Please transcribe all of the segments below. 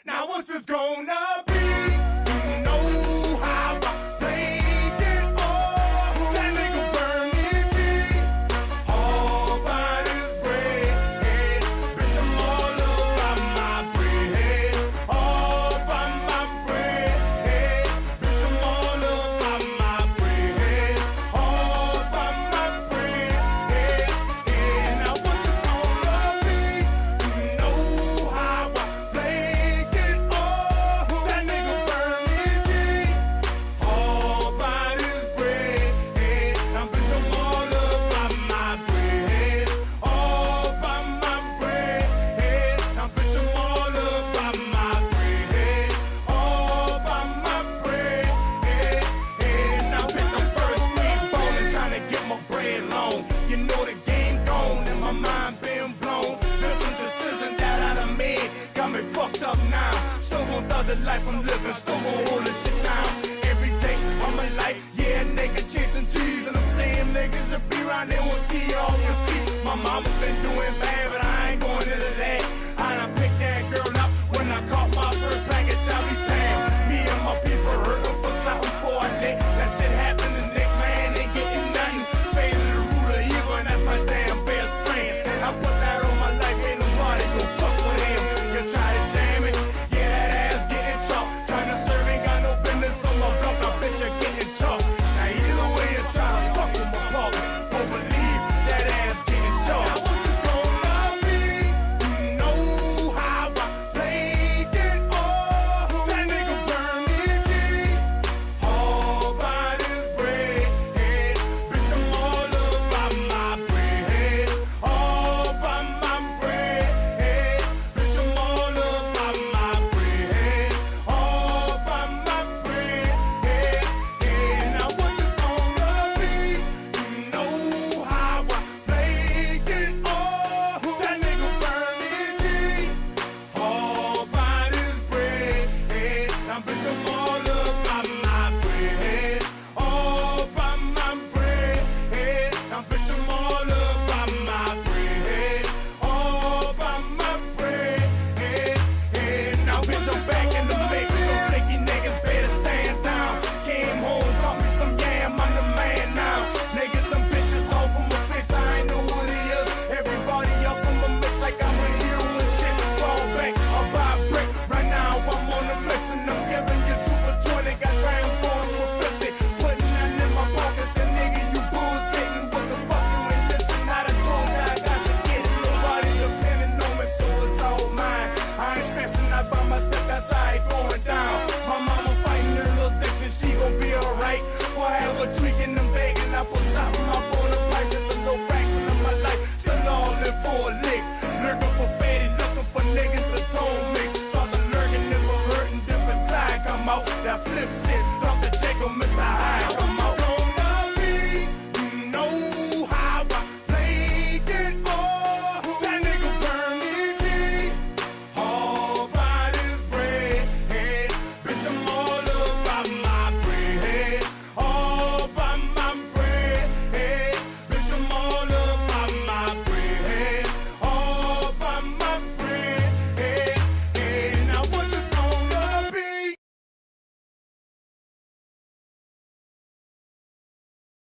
Now what's this gonna be? You know how I played it all. That nigga burning G, all by his bread. Bitch, I'm all about my bread, all by my bread. Bitch, I'm all about my bread, all by my bread. Now what's this gonna be? You know how I played it all. That nigga burning G, all by his bread. Now bitch, I'm all about my bread, all by my bread. Now bitch, I'm all about my bread, all by my bread. Now bitch, I'm first week ballin', tryna get my bread long. You know the game gone and my mind been blown. Different decisions that I done made got me fucked up now. Still gon' thug the life I'm living, still gon' hold this shit down. Every day of my life, yeah, nigga chasing cheese. And I'm saying niggas should be around there, we'll see you off your feet. My mama been doing bad, but I ain't going into that. I done picked that girl up when I caught my first package. I be damn, me and my people hurting for something for a day. That shit happened, the next man ain't getting nothing. Fade to the root of evil, and that's my damn best friend. I put that on my life, ain't nobody gon' fuck with him. You try to jam it, yeah, that ass getting chopped. Tryna serve ain't got no business on my block, I bet you're getting chopped. Now either way you try to fuck with my pockets, don't believe that ass getting chopped. Now what's this gonna be? You know how I played it all. That nigga burning G, all by his bread. Bitch, I'm all about my bread, all by my bread. Bitch, I'm all about my bread, all by my bread. Now what's this gonna be? You know how I played it all. That nigga burning G, all by his bread. Now bitch, I'm all about my bread, all by my bread. Now bitch, I'm all about my bread, all by my bread. Now bitch, I'm back in the mix. Those flaky niggas better stand down. Came home, got me some yam, I'm the man now. Niggas, some bitches all from my face, I ain't know who they is. Everybody up from my mix like I'm a hero and shit. Fall back, I'll buy a brick. Right now I'm on a mission, I'm giving you 2 for 20. Got grams going for 50. Putting that in my pockets, the nigga you bullshitting. What the fuck you ain't listen? I done told you I got to get it. Nobody depending on me, so it's all mine. I ain't stressing out by myself, that's how it going down. My mama fighting her little addiction, she gon' be alright. Boy, I have a tweaking and begging, I put something up on the pipe. This is no fraction of my life, still all in for a lick. Lurking for fatty, looking for niggas to tone mix. Start to lurking if I'm hurting, different side come out. That flip shit, drop the check on Mr. High, come out. Gonna be, you know how I played it all. That nigga burning G, all by his bread. Bitch, I'm all about my bread, all by my bread. Bitch, I'm all about my bread, all by my bread. Now what's this gonna be?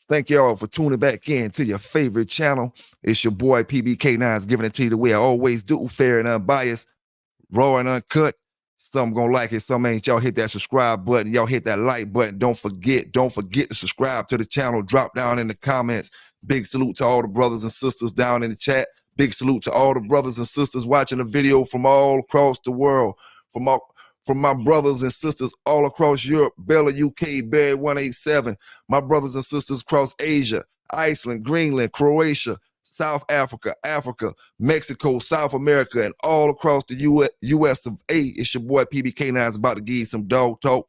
Thank y'all for tuning back in to your favorite channel. It's your boy PBK9's giving it to you the way I always do, fair and unbiased, raw and uncut. Some gonna like it, some ain't. Y'all hit that subscribe button, y'all hit that like button. Don't forget to subscribe to the channel. Drop down in the comments. Big salute to all the brothers and sisters down in the chat. Big salute to all the brothers and sisters watching the video from all across the world. From my brothers and sisters all across Europe, Bella, UK, Barry 187. My brothers and sisters across Asia, Iceland, Greenland, Croatia, South Africa, Africa, Mexico, South America, and all across the US of A. It's your boy PBK9 is about to give you some dog talk.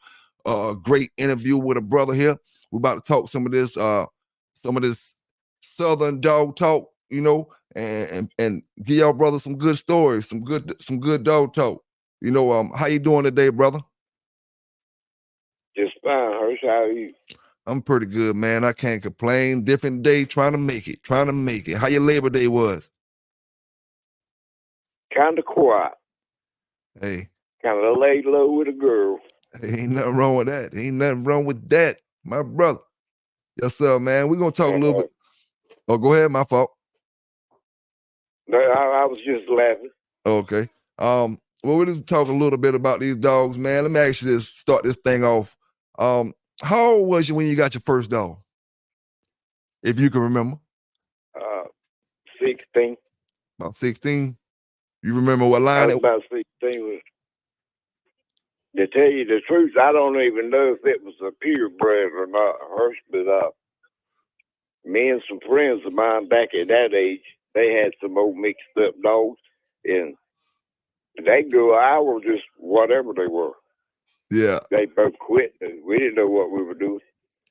Great interview with a brother here. We're about to talk some of this Southern dog talk, you know, and give y'all brother some good stories, some good dog talk. You know, how you doing today, brother? Just fine, Hirsch. How are you? I'm pretty good, man. I can't complain. Different day, trying to make it. How your Labor Day was? Kind of quiet. Hey, Kind of laid low with a girl. Ain't nothing wrong with that. Ain't nothing wrong with that, my brother. Yes, sir, man. We're gonna talk a little bit. Oh, go ahead, my fault. No, I was just laughing. Okay. Well, we're just talking a little bit about these dogs, man. Let me actually just start this thing off. How old was you when you got your first dog? If you can remember. 16. About 16. You remember what I line was it about 16. To tell you the truth, I don't even know if it was a purebred or not, Hirsch, but me and some friends of mine back at that age, they had some old mixed up dogs, and they grew out or just whatever they were. Yeah. They both quit. We didn't know what we were doing.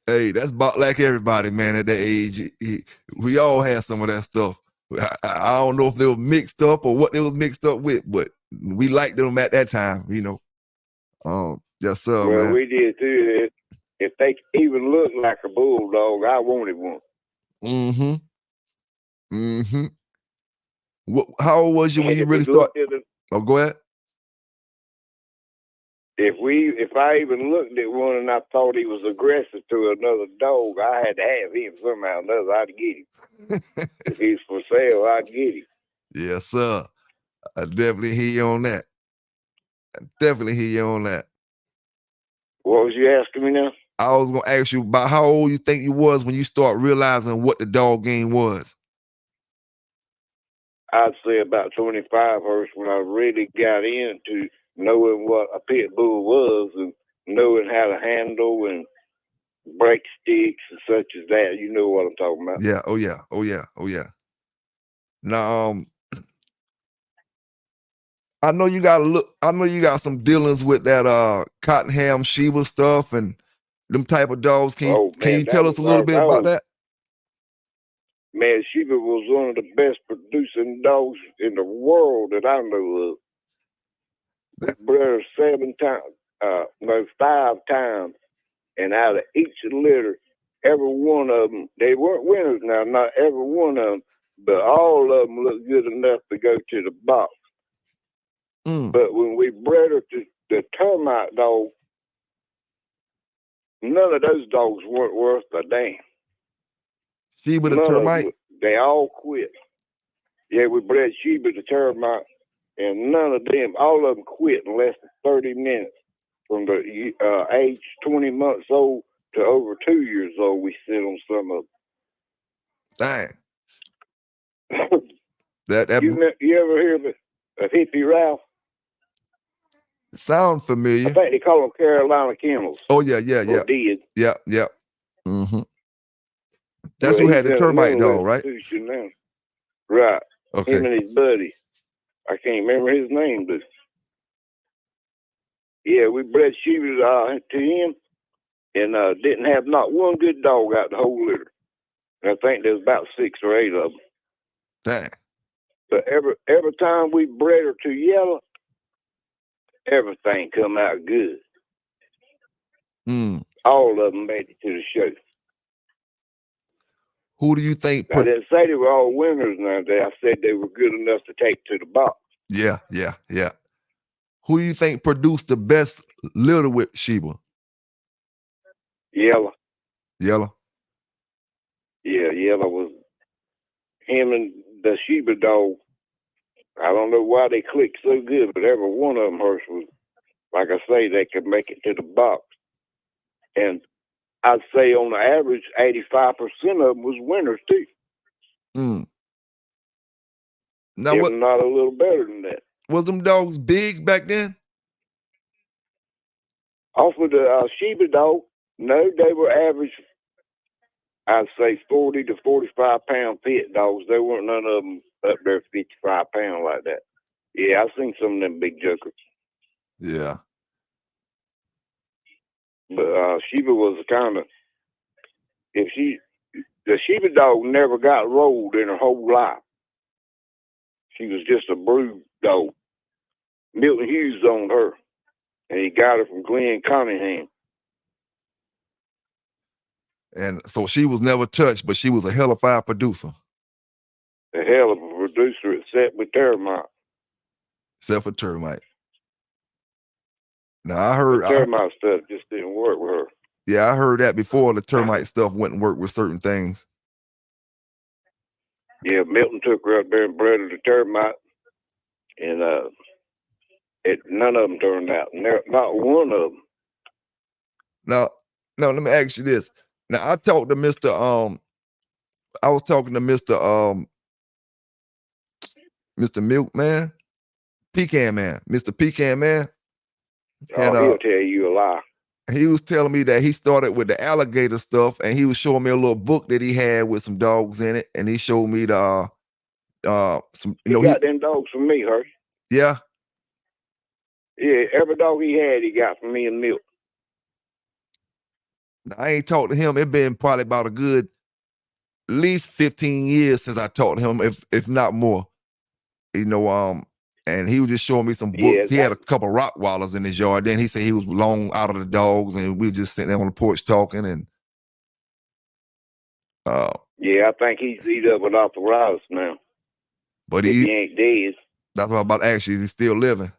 Hey, that's about like everybody, man, at that age. We all had some of that stuff. I don't know if they were mixed up or what they was mixed up with, but we liked them at that time, you know. Yes, sir, Well, man. we did too. If they even looked like a bulldog, I wanted one. Mm-hmm. Mm-hmm. How old was you when you If really we started? looked at it, Oh, go ahead. if I even looked at one and I thought he was aggressive to another dog, I had to have him somehow or another. I'd get him. If he's for sale, I'd get him. Yes, sir. I definitely hear you on that. Definitely hear you on that. What was you asking me now? I was gonna ask you about how old you think you was when you start realizing what the dog game was. I'd say about 25 Hirsch, when I really got into knowing what a pit bull was and knowing how to handle and break sticks and such as that. You know what I'm talking about. Yeah. Oh yeah. Oh yeah. Oh yeah. Now, I know you got I know you got some dealings with that Cottonham Sheba stuff and them type of dogs. Can Oh man, you that tell was us a little our bit about dog. that? Man, Sheba was one of the best producing dogs in the world that I know of. We bred her 7 times, no, 5 times, and out of each litter, every one of them, they weren't winners now, not every one of them, but all of them looked good enough to go to the box. But when we bred her to the termite dog, none of those dogs weren't worth a damn. Sheba the None termite? of them, they all quit. Yeah, we bred Sheba the termite, and none of them, all of them quit in less than 30 minutes. From the age 20 months old to over 2 years old, we sit on some of Dang. them. That You ever hear of Hippie Ralph? sound I familiar. think they call them Carolina Kennels. Oh yeah, yeah, yeah. Or did. Yeah, yeah. Mm-hmm. That's Well, who he's had the in a termite mental dog, right? institution now. Right. Okay. Him and his buddy. I can't remember his name, but yeah, we bred Sheba to him and didn't have not one good dog out the whole litter. And I think there's about 6 or 8 of them. Dang. But every time we bred her to Yellow, everything come out good. All of them made it to the show. Who do you think? I didn't say they were all winners now. I said they were good enough to take to the box. Yeah, yeah, yeah. Who do you think produced the best litter with Sheba? Yellow. Yellow. Yeah, Yellow was him and the Sheba dog. I don't know why they clicked so good, but every one of them, Hirsch, was, like I say, they could make it to the box. And I'd say on the average, 85% of them was winners too. Now if what? not a little better than that. Was them dogs big back then? Off of the Sheba dog, no, they were average. I'd say 40 to 45 pound pit dogs. There weren't none of them up there 55 pound like that. Yeah, I've seen some of them big jokers. Yeah. But Sheba was kind of, the Sheba dog never got rolled in her whole life. She was just a brood dog. Milton Hughes owned her, and he got her from Glenn Cunningham. And so she was never touched, but she was a hell of a producer. A hell of a producer, except with termite. Except for termite. Now I heard, The termite stuff just didn't work with her. yeah, I heard that before. The termite stuff wouldn't work with certain things. Yeah, Milton took her up there and bred her the termite, and none of them turned out. Not one of them. Now, let me ask you this. Now I talked to Mr. I was talking to Mr. Milkman, Pecan Man, Mr. Pecan Man. And He'll tell you a lie. he was telling me that he started with the alligator stuff, and he was showing me a little book that he had with some dogs in it, and he showed me the some, He got them dogs from me, Hersh. Yeah. Yeah, every dog he had, he got from me and Milton. I ain't talked to him. It been probably about a good at least 15 years since I talked to him, if not more. You know, and he was just showing me some books. He had a couple of Rottweilers in his yard. Then he said he was long out of the dogs, and we were just sitting there on the porch talking. And yeah, I think he's eat up with arthritis now. But if he ain't dead. That's what I'm about to ask you. Is he still living?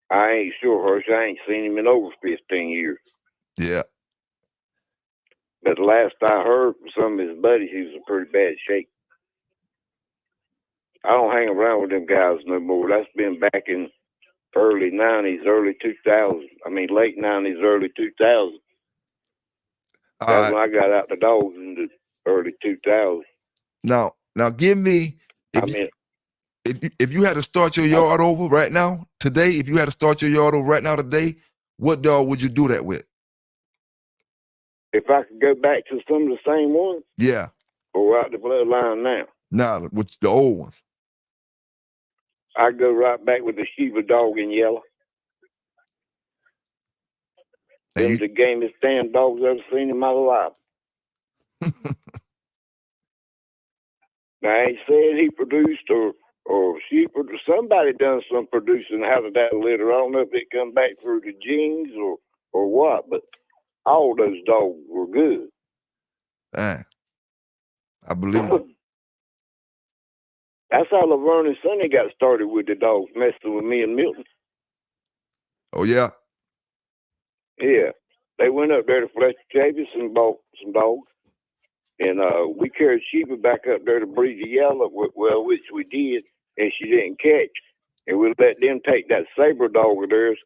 I ain't sure, Hersh. I ain't seen him in over 15 years. Yeah. But the last I heard from some of his buddies, he was in pretty bad shape. I don't hang around with them guys no more. That's been back in early 90s, early 2000s. I mean, late 90s, early 2000s. That's when I got out the dogs in the early 2000s. Now give me, if you had to start your yard over right now, today, if you had to start your yard over right now today, what dog would you do that with? If I could go back to some of the same ones? Yeah. Or out the bloodline now? Nah, with the old ones. I'd go right back with the Shiba dog in yellow. Them the gamest damn dogs I've ever seen in my life. Now, I ain't said he produced or she produced. Somebody done some producing out of that litter. I don't know if it come back through the genes or what, but all those dogs were good. Dang. I believe it. That's how Laverne and Sonny got started with the dogs, messing with me and Milton. Oh, yeah? Yeah. They went up there to Fletcher Chavis and bought some dogs. And we carried Sheba back up there to breed the yellow, well, which we did, and she didn't catch. And we let them take that saber dog of theirs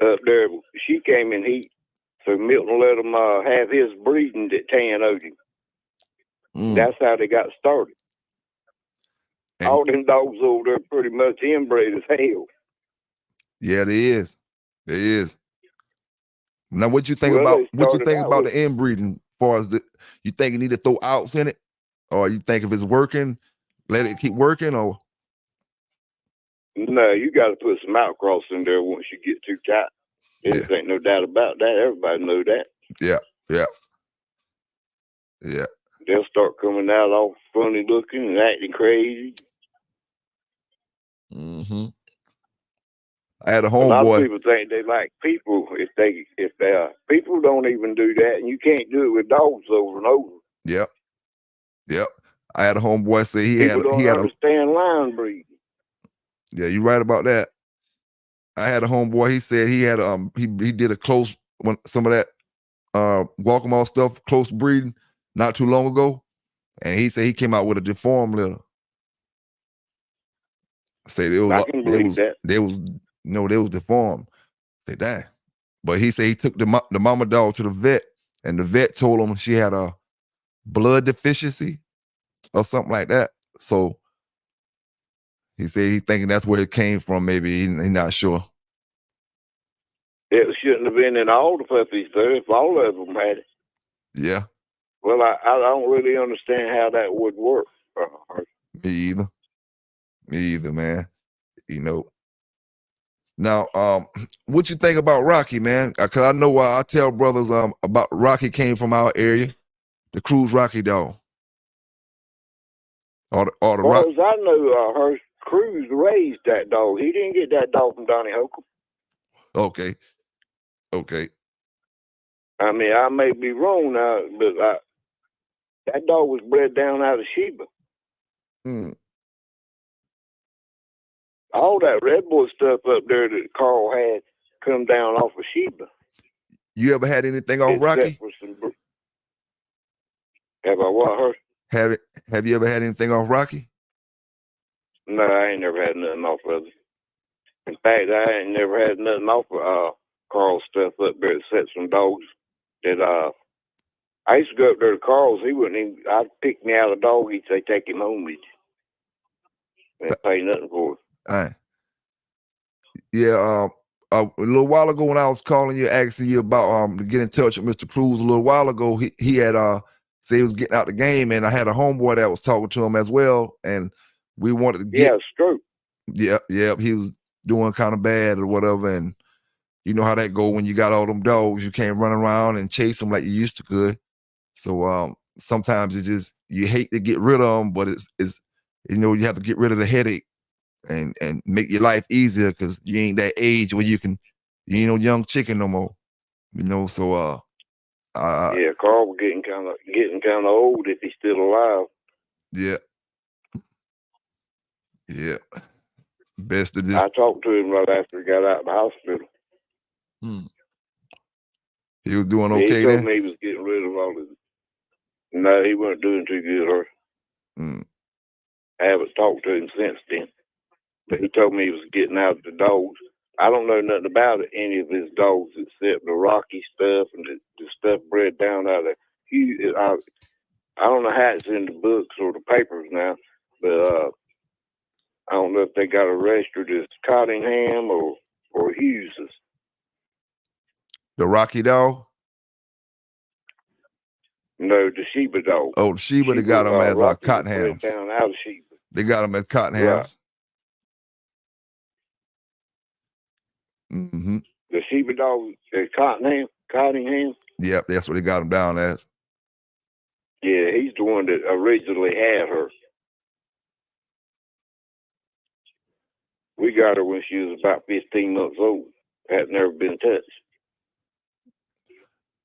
up there. She came in heat, so Milton let them have his breeding that Tan owed him. That's how they got started. And all them dogs over there pretty much inbred as hell. Yeah, there is. There is. Now, what you think about the inbreeding? As far as you think you need to throw outs in it, or you think if it's working, let it keep working, or? No, you got to put some outcross in there once you get too tight. There ain't no doubt about that. Everybody know that. Yeah, yeah, yeah. They'll start coming out all funny looking and acting crazy. Mm-hmm. I had a homeboy. A lot of people think they like people if people don't even do that, and you can't do it with dogs over and over. Yep. Yep. I had a homeboy say he don't understand line breeding. Yeah, you're right about that. I had a homeboy. He said he had he did a close some of that Guacamole stuff, close breeding, not too long ago, and he said he came out with a deformed litter. Say they was deformed. Say dang, but he said he took the mama dog to the vet, and the vet told him she had a blood deficiency or something like that. So he said he thinking that's where it came from. Maybe he not sure. It shouldn't have been in all the puppies though, if all of them had it. Yeah. Well, I don't really understand how that would work. Me either, man. You know. Now, what you think about Rocky, man? Because I know I tell brothers about Rocky came from our area, the Cruz Rocky dog. Or the as far as I know, her Cruz raised that dog. He didn't get that dog from Donnie Holcomb. Okay. I mean, I may be wrong now, but that dog was bred down out of Sheba. all that Red Boy stuff up there that Carl had come down off of Sheba. You ever had anything off Except Rocky? for some. Have I what, her? Have you ever had anything off Rocky? No, I ain't never had nothing off of it. In fact, I ain't never had nothing off of Carl's stuff up there except some dogs that I used to go up there to Carl's. He wouldn't even. I'd pick me out a dog. He'd say, "Take him home with you." And pay nothing for it. All right. Yeah. A little while ago when I was calling you, asking you about to get in touch with Mr. Cruz, a little while ago, he had said he was getting out the game, and I had a homeboy that was talking to him as well, and we wanted to get stroke. Yeah, he was doing kind of bad or whatever, and you know how that go when you got all them dogs, you can't run around and chase them like you used to could. So sometimes you hate to get rid of them, but it's you have to get rid of the headache and make your life easier because you ain't that age where you ain't no young chicken no more. So yeah, Carl was getting kind of old if he's still alive. Yeah. Best of this. I talked to him right after he got out of the hospital. He was doing okay. He told me he was getting rid of all of it. No, he wasn't doing too good, or I haven't talked to him since then. But he told me he was getting out of the dogs. I don't know nothing about any of his dogs except the Rocky stuff and the stuff bred down out of I don't know how it's in the books or the papers now, but I don't know if they got it registered as Cottingham or Hughes's. The Rocky dog? No, the Sheba dog. Oh, the Sheba, they got them as Cottinghams. Down out of Sheba. They got them as Cottinghams. Right. Mm-hmm. The Sheba dog is Cottingham? Yep, that's what they got him down as. Yeah, he's the one that originally had her. We got her when she was about 15 months old. Had never been touched.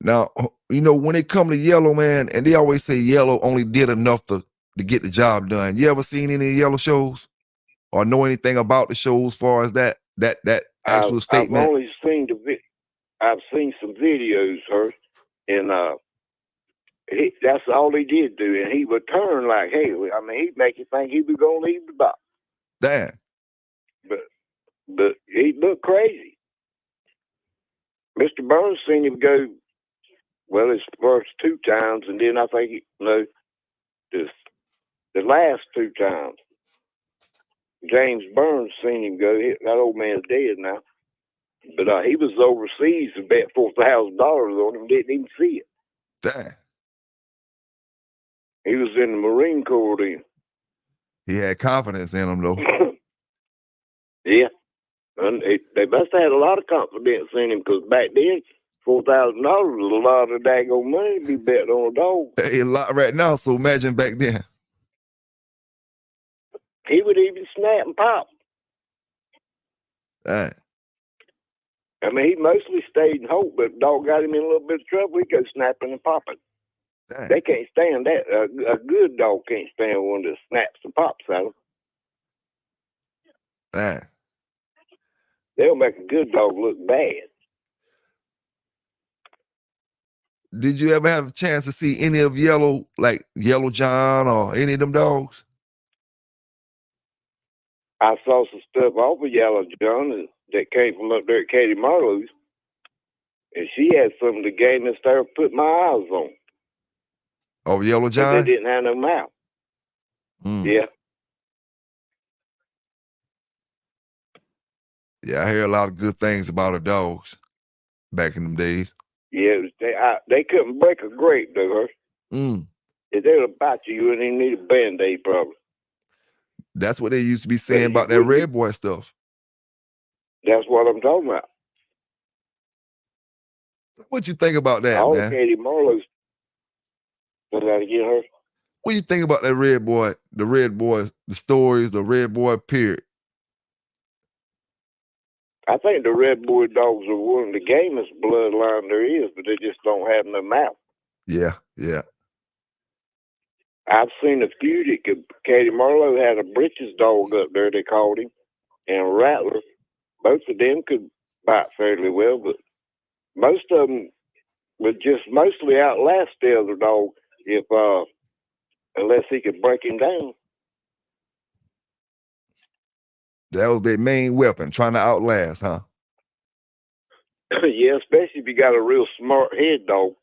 Now, when it come to yellow, man, and they always say yellow only did enough to get the job done. You ever seen any yellow shows or know anything about the shows as far as that actual statement? I've only seen I've seen some videos, her, and that's all he did do, and he would turn like hell. I mean, he'd make you think he was gonna leave the box. Damn. But he looked crazy. Mr. Burns seen him go, his first 2 times, and then I think the last 2 times. James Burns seen him go. That old man's dead now. But he was overseas and bet $4,000 on him. Didn't even see it. Damn. He was in the Marine Corps then. He had confidence in him, though. Yeah. And they must have had a lot of confidence in him because back then, $4,000 was a lot of daggone money to be betting on a dog. Hey, a lot right now, so imagine back then. He would even snap and pop. Damn. I mean, he mostly stayed in hope, but dog got him in a little bit of trouble. He goes snapping and popping. Damn. They can't stand that. A good dog can't stand one that snaps and pops at them. Damn. They'll make a good dog look bad. Did you ever have a chance to see any of Yellow, like Yellow John or any of them dogs? I saw some stuff off of Yellow John that came from up there at Katie Marlowe's, and she had some of the gamest I ever put my eyes on. Oh, Yellow John? But they didn't have no mouth. Yeah. Yeah, I hear a lot of good things about her dogs back in them days. Yeah, they couldn't break a grape, though, her. If they would bite you, you wouldn't even need a Band-Aid, probably. That's what they used to be saying about that Red Boy stuff. That's what I'm talking about. What you think about that, all man? Katie Marlowe's. Did that again, her? What you think about that Red Boy, the stories, the Red Boy period? I think the Red Boy dogs are one of the gamest bloodline there is, but they just don't have no mouth. Yeah, yeah. I've seen a few that Katie Marlowe had a britches dog up there, they called him. and Rattler. Both of them could bite fairly well, but most of them would just mostly outlast the other dog if unless he could break him down. That was their main weapon, trying to outlast, huh? Yeah, especially if you got a real smart head dog.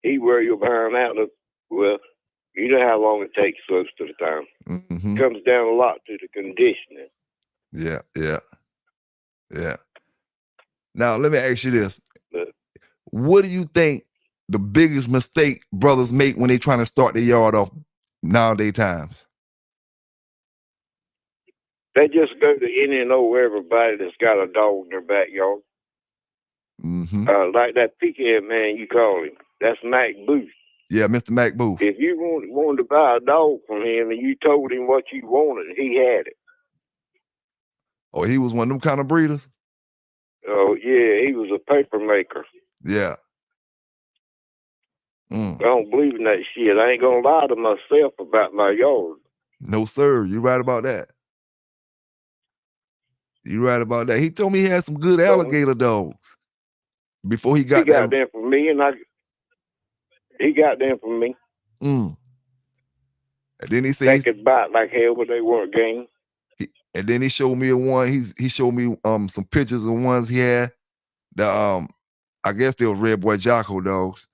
He wear you behind out. Well, you know how long it takes most of the time. Mm-hmm. Comes down a lot to the conditioning. Yeah, yeah, yeah. Now, let me ask you this. What do you think the biggest mistake brothers make when they trying to start their yard off nowadays times? They just go to any and everybody that's got a dog in their backyard. Mm-hmm. Like that Pecan man you call him. That's Mac Booth. Yeah, Mr. Mac Booth. If you wanted to buy a dog from him and you told him what you wanted, he had it. Oh, he was one of them kind of breeders? Oh, yeah, he was a paper maker. Yeah. I don't believe in that shit. I ain't going to lie to myself about my yard. No, sir. You right about that. You right about that. He told me he had some good alligator dogs before he got them from me, and he got them from me. And then he said they could bite like hell, but they weren't game. And then he showed me he showed me some pictures of ones he had. The I guess they were Red Boy Jocko dogs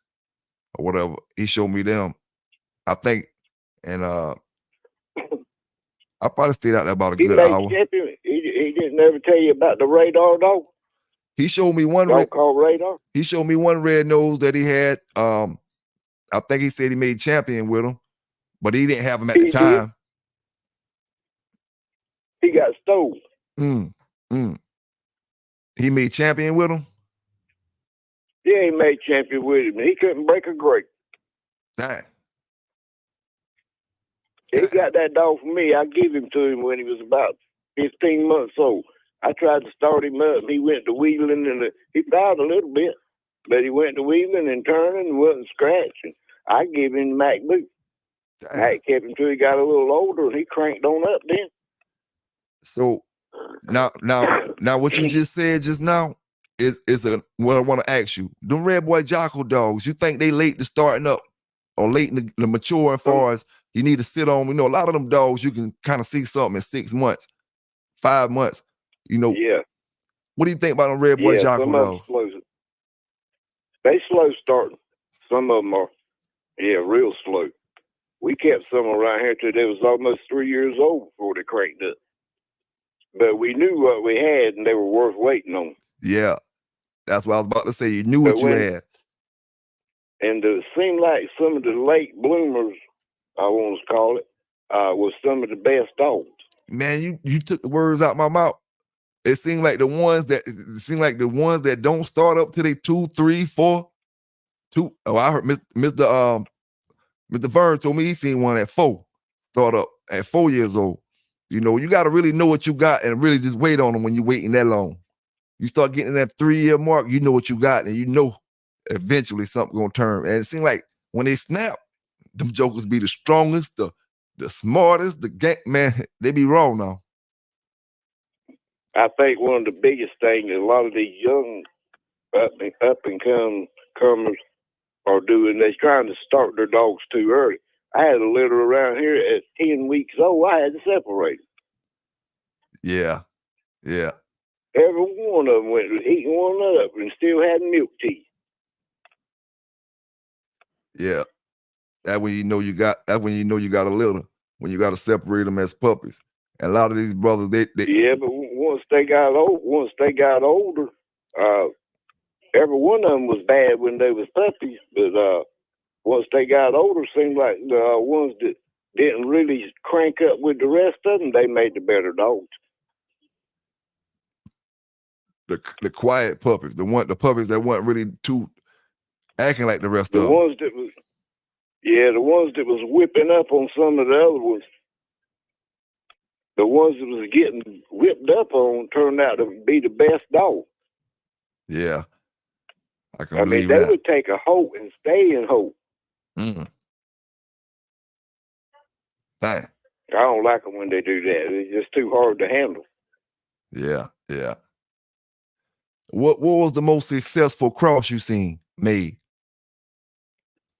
or whatever. He showed me them, I think, and I probably stayed out there about a good hour. He didn't ever tell you about the Radar dog. He showed me one dog called Radar. He showed me one red nose that he had. I think he said he made champion with him, but he didn't have him at the time. He got stolen. He made champion with him? Yeah, he made champion with him. He couldn't break a grape. Dang. He got that dog from me. I gave him to him when he was about 15 months old. I tried to start him up. He went to wheeling, and he bowed a little bit, but he went to wheeling and turning and wasn't scratching. I gave him Mac Booth. Mac kept him till he got a little older, and he cranked on up then. So now what you just said just now is what I want to ask you. Them Red Boy Jocko dogs, you think they late to starting up or late in the mature as far as you need to sit on? We know a lot of them dogs you can kind of see something in 6 months, 5 months. You know. Yeah. What do you think about them Red Boy Jocko dogs? They slow starting. Some of them are, real slow. We kept some around here till they was almost 3 years old before they cranked up. But we knew what we had, and they were worth waiting on. Yeah, that's what I was about to say. You knew what you had. And it seemed like some of the late bloomers, I want to call it, was some of the best dogs. Man, you took the words out my mouth. It seemed like the ones that don't start up till they 2, 3, 4. Oh, I heard Mr. Vern told me he seen one at 4 start up at 4 years old. You know, you got to really know what you got and really just wait on them when you're waiting that long. You start getting that 3-year mark, you know what you got, and you know eventually something gonna turn. And it seems like when they snap, them jokers be the strongest, the smartest, the gang, man, they be wrong now. I think one of the biggest things a lot of these young up and comers are doing, they're trying to start their dogs too early. I had a litter around here at 10 weeks old. I had to separate them. Yeah. Every one of them went eating one up and still had milk teeth. Yeah. That's when you know you got a litter, when you got to separate them as puppies. And a lot of these brothers, they yeah, but once they got older, every one of them was bad when they was puppies. But once they got older, it seemed like the ones that didn't really crank up with the rest of them, they made the better dogs. The quiet puppies, the puppies that weren't really too acting like the rest of them. The ones that was whipping up on some of the other ones. The ones that was getting whipped up on turned out to be the best dog. Yeah. I mean, they would take a hope and stay in hope. Dang. I don't like them when they do that. It's just too hard to handle. Yeah, yeah. What was the most successful cross you seen made?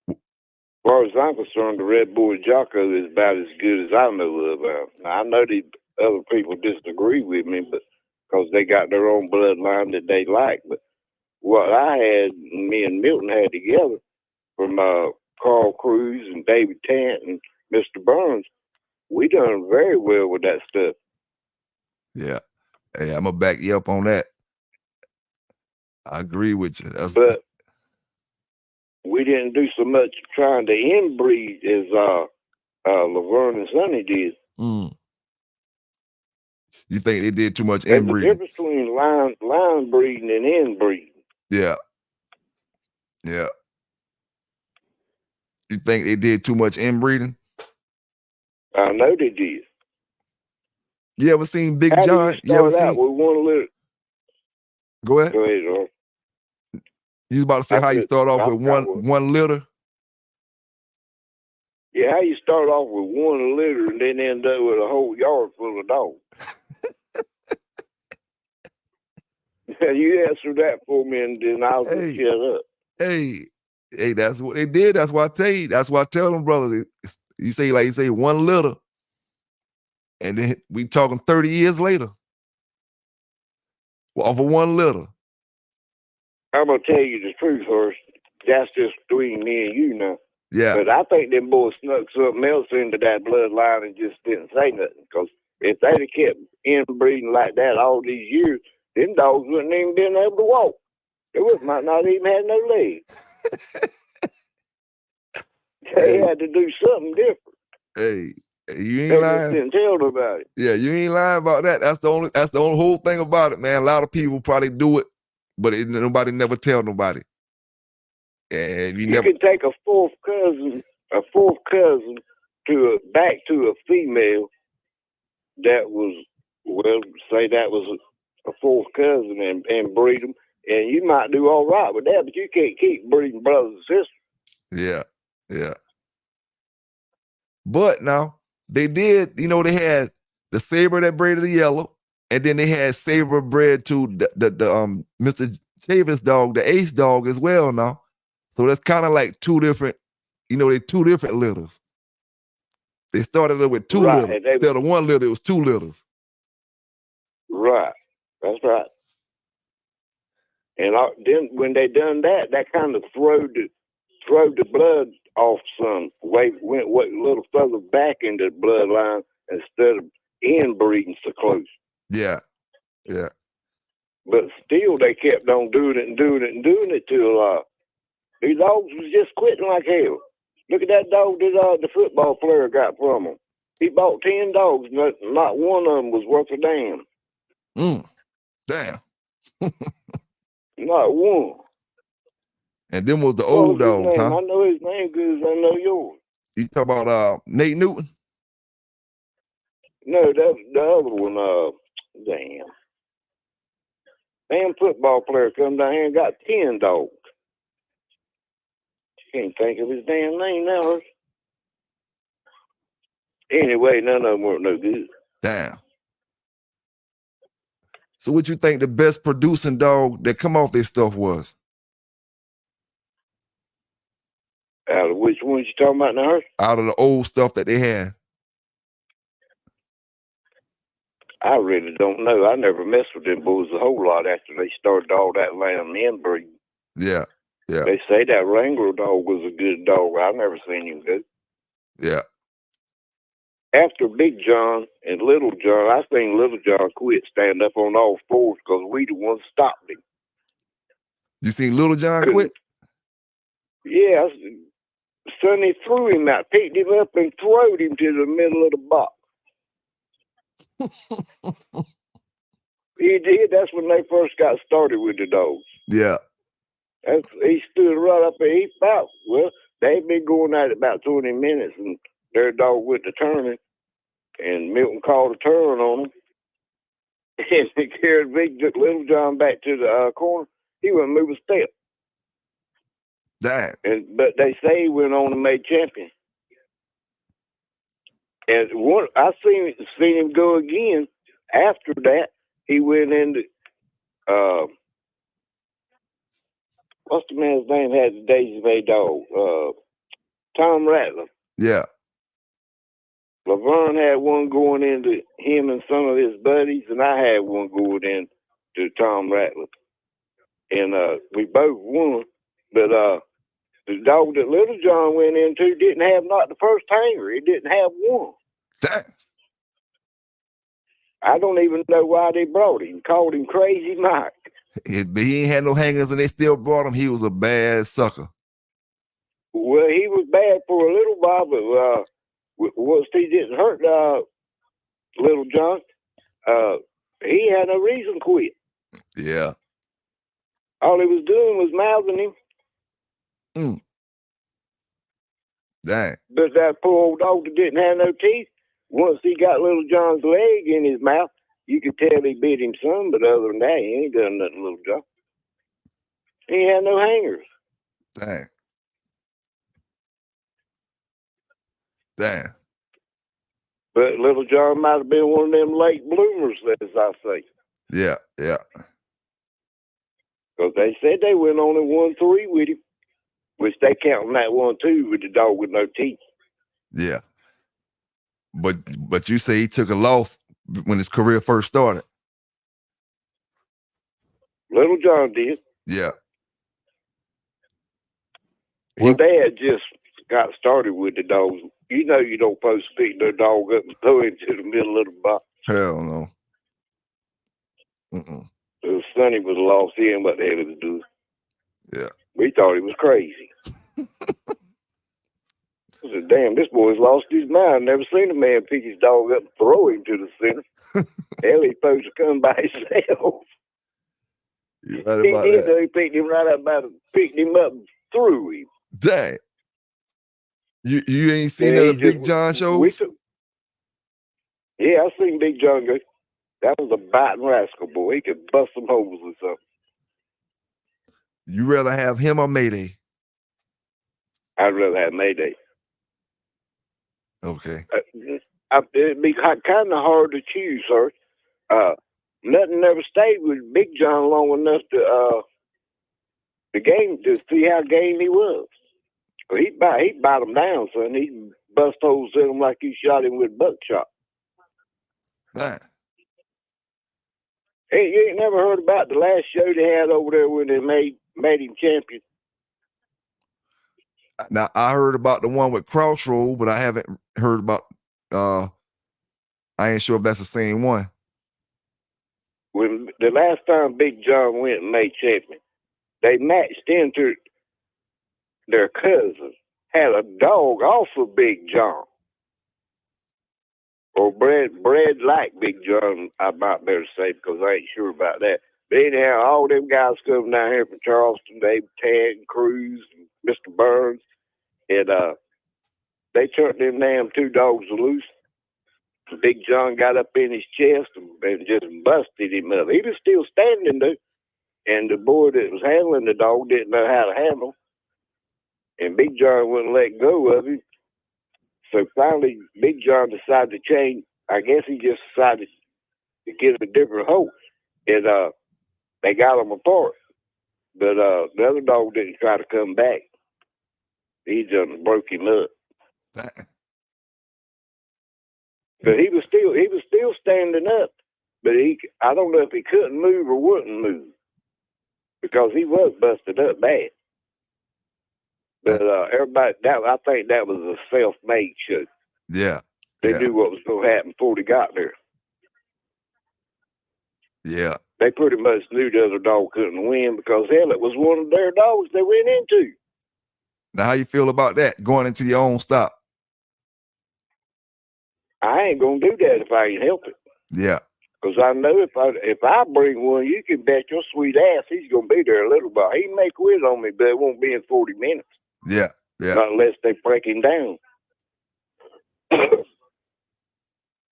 As far as I'm concerned, the Red Boy Jocko is about as good as I know of. Now, I know these other people disagree with me, but because they got their own bloodline that they like. But what I had, me and Milton had together from Carl Cruz and David Tant and Mr. Burns, we done very well with that stuff. Yeah. Hey, I'm gonna back you up on that. I agree with you. But we didn't do so much trying to inbreed as Laverne and Sonny did. You think they did too much There's a inbreeding? difference between line breeding and inbreeding. Yeah. Yeah. You think they did too much inbreeding? I know they did. You ever seen Big How John? do you ever start out seen? with one litter? Go ahead. Go ahead, Earl. You was about to say how you start off with one. one litter? Yeah, how you start off with one litter and then end up with a whole yard full of dogs? You answer that for me, and then I'll just shut up. Hey, that's what they did. That's why I tell you. That's why I tell them, brothers. You say one litter, and then we talking 30 years later. Well, off of one litter. I'm gonna tell you the truth first. That's just between me and you now. Yeah. But I think them boys snuck something else into that bloodline and just didn't say nothing. Because if they'd have kept inbreeding like that all these years, them dogs wouldn't even been able to walk. They might not even have no legs. They had to do something different. Hey, you ain't They lying. just didn't tell nobody. Yeah, you ain't lying about that. That's the only whole thing about it, man. A lot of people probably do it, but nobody never tell nobody. And you can take a fourth cousin back to a female that was, well, say that was a fourth cousin and breed them, and you might do all right with that, but you can't keep breeding brothers and sisters. Yeah, yeah. But now they did, they had the Saber that bred the yellow, and then they had Saber bred to the Mr. Chavis dog, the Ace dog as well now. So that's kind of like two different, they two different litters. They started it with two litters. Instead of one litter, it was two litters. Right. That's right. And then when they done that, that kind of throwed the blood off some. Went a little further back into the bloodline instead of inbreeding so close. Yeah. Yeah. But still, they kept on doing it till these dogs was just quitting like hell. Look at that dog that the football player got from him. He bought 10 dogs. Not one of them was worth a damn. Damn. Not one. And them was the old dogs, huh? I know his name good as I know yours. You talk about Nate Newton? No, the other one, damn football player come down here and got 10 dogs. Can't think of his damn name now. Anyway, none of them weren't no good. Damn. So what you think the best producing dog that come off this stuff was? Out of which ones you talking about now? Out of the old stuff that they had. I really don't know. I never messed with them boys a whole lot after they started all that lamb inbreeding. Yeah, yeah. They say that Wrangler dog was a good dog. I never seen him good. Yeah. After Big John and Little John, I seen Little John quit stand up on all fours because we the ones stopped him. You seen Little John quit? Yeah. Sonny threw him out, picked him up, and throwed him to the middle of the box. He did. That's when they first got started with the dogs. Yeah. He stood right up there. He thought, well, they'd been going at it about 20 minutes, and their dog went to turning, and Milton called a turn on him, and he carried Little John back to the corner. He wouldn't move a step. Damn. But they say he went on and made champion. And I seen him go again. After that, he went into what's the man's name? Had the Daisy Bay dog, Tom Rattler. Yeah. Laverne had one going into him and some of his buddies, and I had one going into Tom Rattler. And we both won. But the dog that Little John went into didn't have not the first hanger. He didn't have one. Dang. I don't even know why they brought him. Called him Crazy Mike. If he ain't had no hangers and they still brought him, he was a bad sucker. Well, he was bad for a little while, but once he didn't hurt Little John, he had no reason to quit. Yeah. All he was doing was mouthing him. Dang. But that poor old dog that didn't have no teeth, once he got Little John's leg in his mouth, you could tell he bit him some, but other than that, he ain't done nothing to Little John. He had no hangers. Dang. Dang. But Little John might have been one of them late bloomers, as I say. Yeah, yeah. Because they said they went on and 1-3 with him, which they counting that 1-2 with the dog with no teeth. Yeah. But you say he took a loss when his career first started. Little John did. Yeah. Well, they had just got started with the dogs. You know you don't supposed to pick their dog up and throw it into the middle of the box. Hell no. So Sonny was lost in what the hell he was doing. Yeah. We thought he was crazy. I said, damn, this boy's lost his mind. Never seen a man pick his dog up and throw him to the center. Hell, he's supposed to come by himself. You right about that. He picked him right up picked him up and threw him. Dang. You ain't seen none of Big John shows? Yeah, I seen Big John go. That was a biting rascal, boy. He could bust some holes or something. You rather have him or Mayday? I'd rather have Mayday. Okay. It'd be kind of hard to choose, sir. Nothing ever stayed with Big John long enough to see how game he was. He'd bite him down, son. He'd bust holes in him like you shot him with buckshot. Dang. Hey, you ain't never heard about the last show they had over there when they made him champion? Now, I heard about the one with Crossroad, but I haven't heard about, I ain't sure if that's the same one. When the last time Big John went and made champion, they matched into their cousin, had a dog off of Big John. Or Brad liked Big John, I might better say, because I ain't sure about that. But anyhow, all them guys come down here from Charleston, Dave Tad and Cruz and Mr. Burns, and they turned them damn two dogs loose. Big John got up in his chest and just busted him up. He was still standing though, and the boy that was handling the dog didn't know how to handle, and Big John wouldn't let go of him. So finally, Big John decided to change. I guess he just decided to get a different horse, and they got them apart. But the other dog didn't try to come back. He just broke him up. But he was still standing up. But I don't know if he couldn't move or wouldn't move, because he was busted up bad. But everybody, I think that was a self-made show. Yeah. They knew what was going to happen before they got there. Yeah. They pretty much knew the other dog couldn't win, because hell, it was one of their dogs they went into. Now, how you feel about that, going into your own stop? I ain't going to do that if I can help it. Yeah. Because I know if I bring one, you can bet your sweet ass he's going to be there a little while. He can make quit on me, but it won't be in 40 minutes. Yeah. Yeah. Not unless they break him down.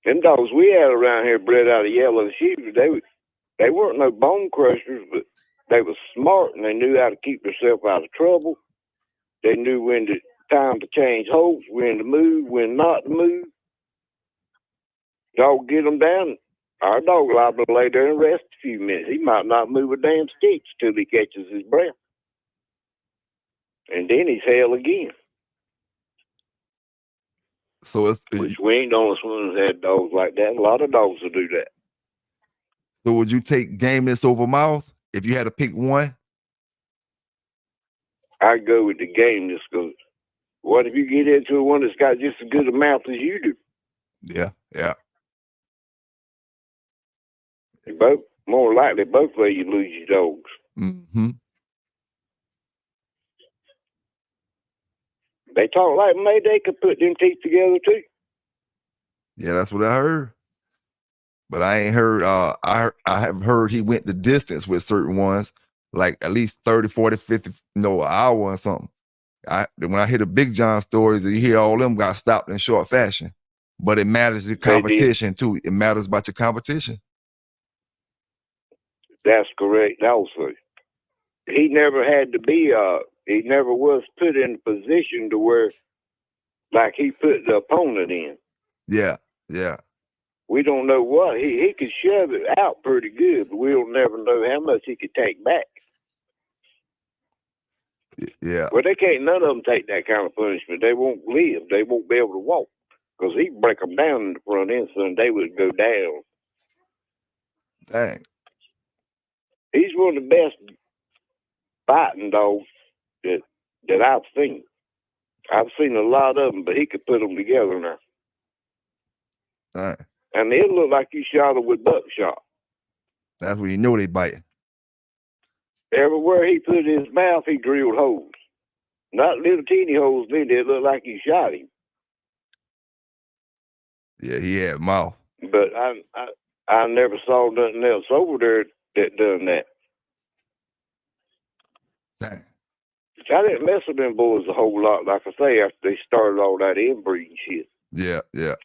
Them dogs we had around here bred out of yellow sheep, they weren't no bone crushers, but they was smart and they knew how to keep themselves out of trouble. They knew time to change hopes, when to move, when not to move. Dog get him down. Our dog liable to lay there and rest a few minutes. He might not move a damn stitch till he catches his breath. And then he's hell again. So it's Which we ain't the only ones that had dogs like that. A lot of dogs will do that. so would you take gameness over mouth if you had to pick one? I'd go with the game just because what if you get into one that's got just as good a mouth as you do? Yeah, yeah. You both more likely both of you lose your dogs. Mm-hmm. They talk like maybe they could put them teeth together too. Yeah, that's what I heard. But I ain't heard I have heard he went the distance with certain ones, like at least 30, 40, 50, an hour or something. When I hear the Big John stories, you hear all them got stopped in short fashion. But it matters your competition too. It matters about your competition. That's correct also. He never had to be he never was put in a position to where like he put the opponent in. Yeah, yeah. We don't know what. He could shove it out pretty good, but we'll never know how much he could take back. Yeah. Well, they can't, none of them take that kind of punishment. They won't live. They won't be able to walk because he'd break them down in the front end, so they would go down. Dang. He's one of the best fighting dogs that I've seen. I've seen a lot of them, but he could put them together now. Dang. And it looked like you shot him with buckshot. That's when you know they biting. Everywhere he put his mouth, he drilled holes. Not little teeny holes, then it looked like you shot him. Yeah, he had mouth. But I never saw nothing else over there that done that. Dang. I didn't mess with them boys a whole lot, like I say, after they started all that inbreeding shit. Yeah, yeah.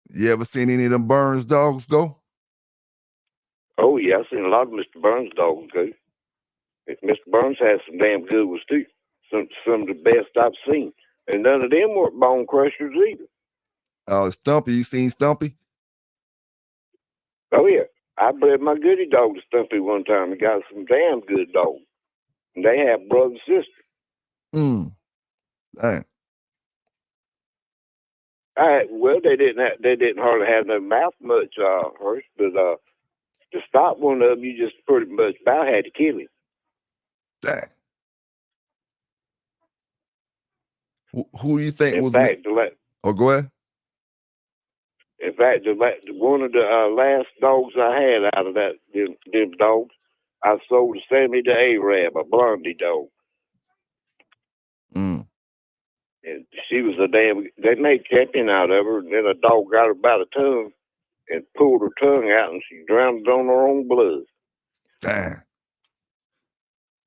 You ever seen any of them Burns dogs go? Oh, yeah, I've seen a lot of Mr. Burns dogs go. Mr. Burns has some damn good ones, too. Some of the best I've seen. And none of them weren't bone crushers either. Stumpy, you seen Stumpy? Oh, yeah. I bred my goody dog to Stumpy one time and got some damn good dogs. And they have brother and sister. Dang. Well, they didn't hardly have no mouth much, Hirsch, but to stop one of them, you just pretty much about had to kill him. Dang. Who do you think In was? fact, go ahead. In fact, one of the last dogs I had out of them dogs, I sold to Sammy the Arab, a blondie dog. Mm. And she was they made champion out of her, and then a dog got her about a tongue and pulled her tongue out, and she drowned on her own blood. Dang.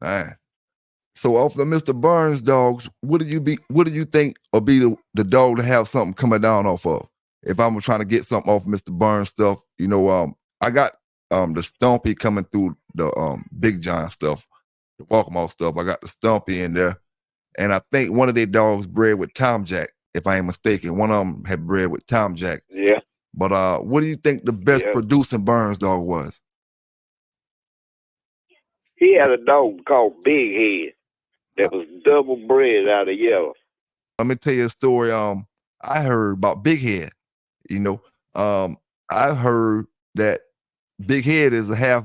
Dang. So off the Mr. Burns dogs, what do you think will be the dog to have something coming down off of? If I'm trying to get something off Mr. Burns stuff, I got the Stumpy coming through the Big John stuff, the Walkmore stuff. I got the Stumpy in there. And I think one of their dogs bred with Tom Jack, if I ain't mistaken. One of them had bred with Tom Jack. Yeah. But what do you think the best producing Burns dog was? He had a dog called Big Head that was double bred out of yellow. Let me tell you a story. I heard about Big Head. I heard that Big Head is a half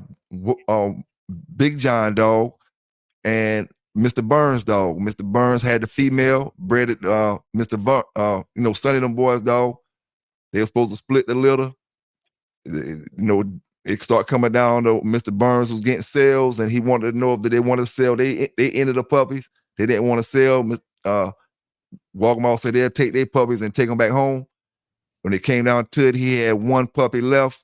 Big John dog and Mr. Burns dog. Mr. Burns had the female, bred it, Mr. Sonny them boys dog. They were supposed to split the litter. It started coming down to Mr. Burns was getting sales and he wanted to know if they wanted to sell. They ended the puppies. They didn't want to sell. Walkmore said they'll take their puppies and take them back home. When it came down to it, he had one puppy left.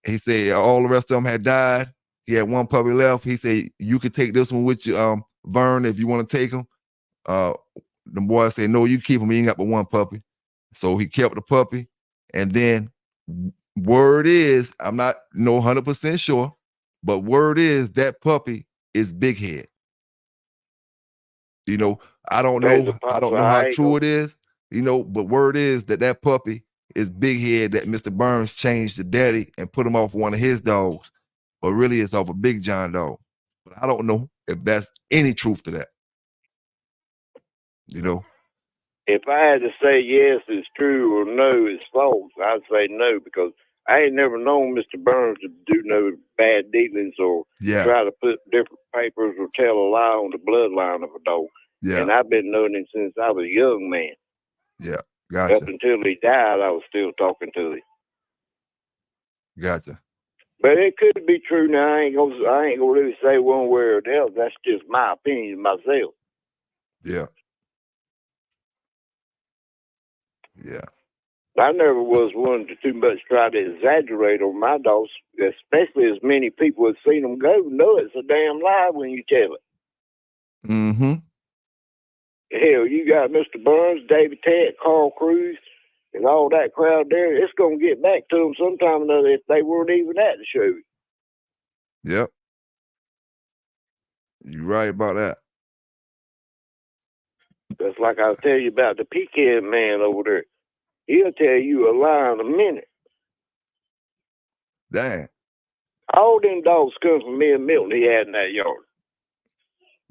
He said all the rest of them had died. He had one puppy left. He said, you could take this one with you, Vern, if you want to take him. The boy said, no, you keep him. You ain't got but one puppy. So he kept the puppy. And then word is, I'm not 100% sure, but word is that puppy is Big Head. I don't know how true it is, but word is that puppy it's Big Head that Mr. Burns changed the daddy and put him off one of his dogs, but really it's off a Big John dog. But I don't know if that's any truth to that. You know? If I had to say yes, it's true, or no, it's false, I'd say no, because I ain't never known Mr. Burns to do no bad dealings or Yeah. try to put different papers or tell a lie on the bloodline of a dog. Yeah. And I've been knowing him since I was a young man. Yeah. Gotcha. Up until he died, I was still talking to him. Gotcha. But it could be true. Now I ain't gonna really say one way or the other. That's just my opinion myself. Yeah. Yeah. I never was one to too much try to exaggerate on my dogs, especially as many people have seen them go. Know it's a damn lie when you tell it. Mm-hmm. Hell, you got Mr. Burns, David Ted, Carl Cruz, and all that crowd there. It's gonna get back to them sometime or another if they weren't even at the show. Yep. You're right about that. Just like I'll tell you about the Pecan man over there. He'll tell you a lie in a minute. Dang. All them dogs come from me and Milton he had in that yard.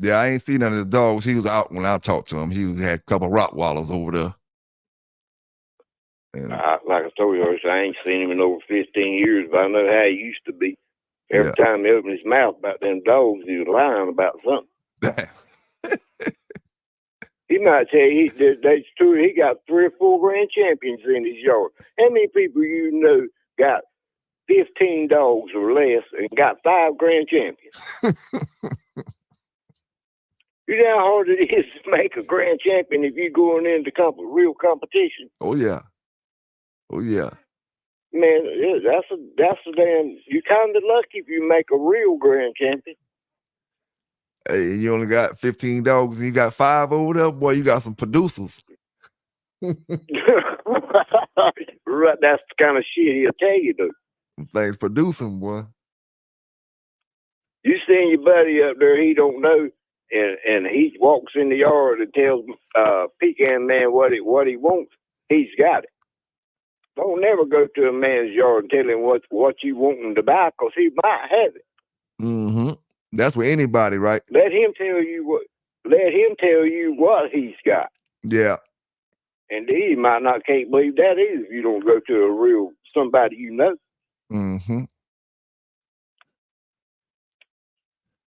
Yeah, I ain't seen none of the dogs. He was out when I talked to him. He had a couple of Rottweilers over there. And, Like I told you, I ain't seen him in over 15 years, but I know how he used to be. Every time he opened his mouth about them dogs, he was lying about something. Damn. He might tell you that's true. He got 3 or 4 grand champions in his yard. How many people you know got 15 dogs or less and got 5 grand champions? You know how hard it is to make a grand champion if you're going into real competition. Oh yeah. Oh yeah. Man, that's a damn. You're kind of lucky if you make a real grand champion. Hey, you only got 15 dogs and you got 5 over there, boy. You got some producers. Right, that's the kind of shit he'll tell you, though. Some things producing, boy. You send your buddy up there, he don't know, and he walks in the yard and tells Pecan Man what he wants. He's got it. Don't never go to a man's yard and tell him what you want him to buy, because he might have it. Mm-hmm. That's with anybody, right? Let him tell you what he's got. Yeah. And he might not can't believe that either if you don't go to a real somebody you know. Mm-hmm.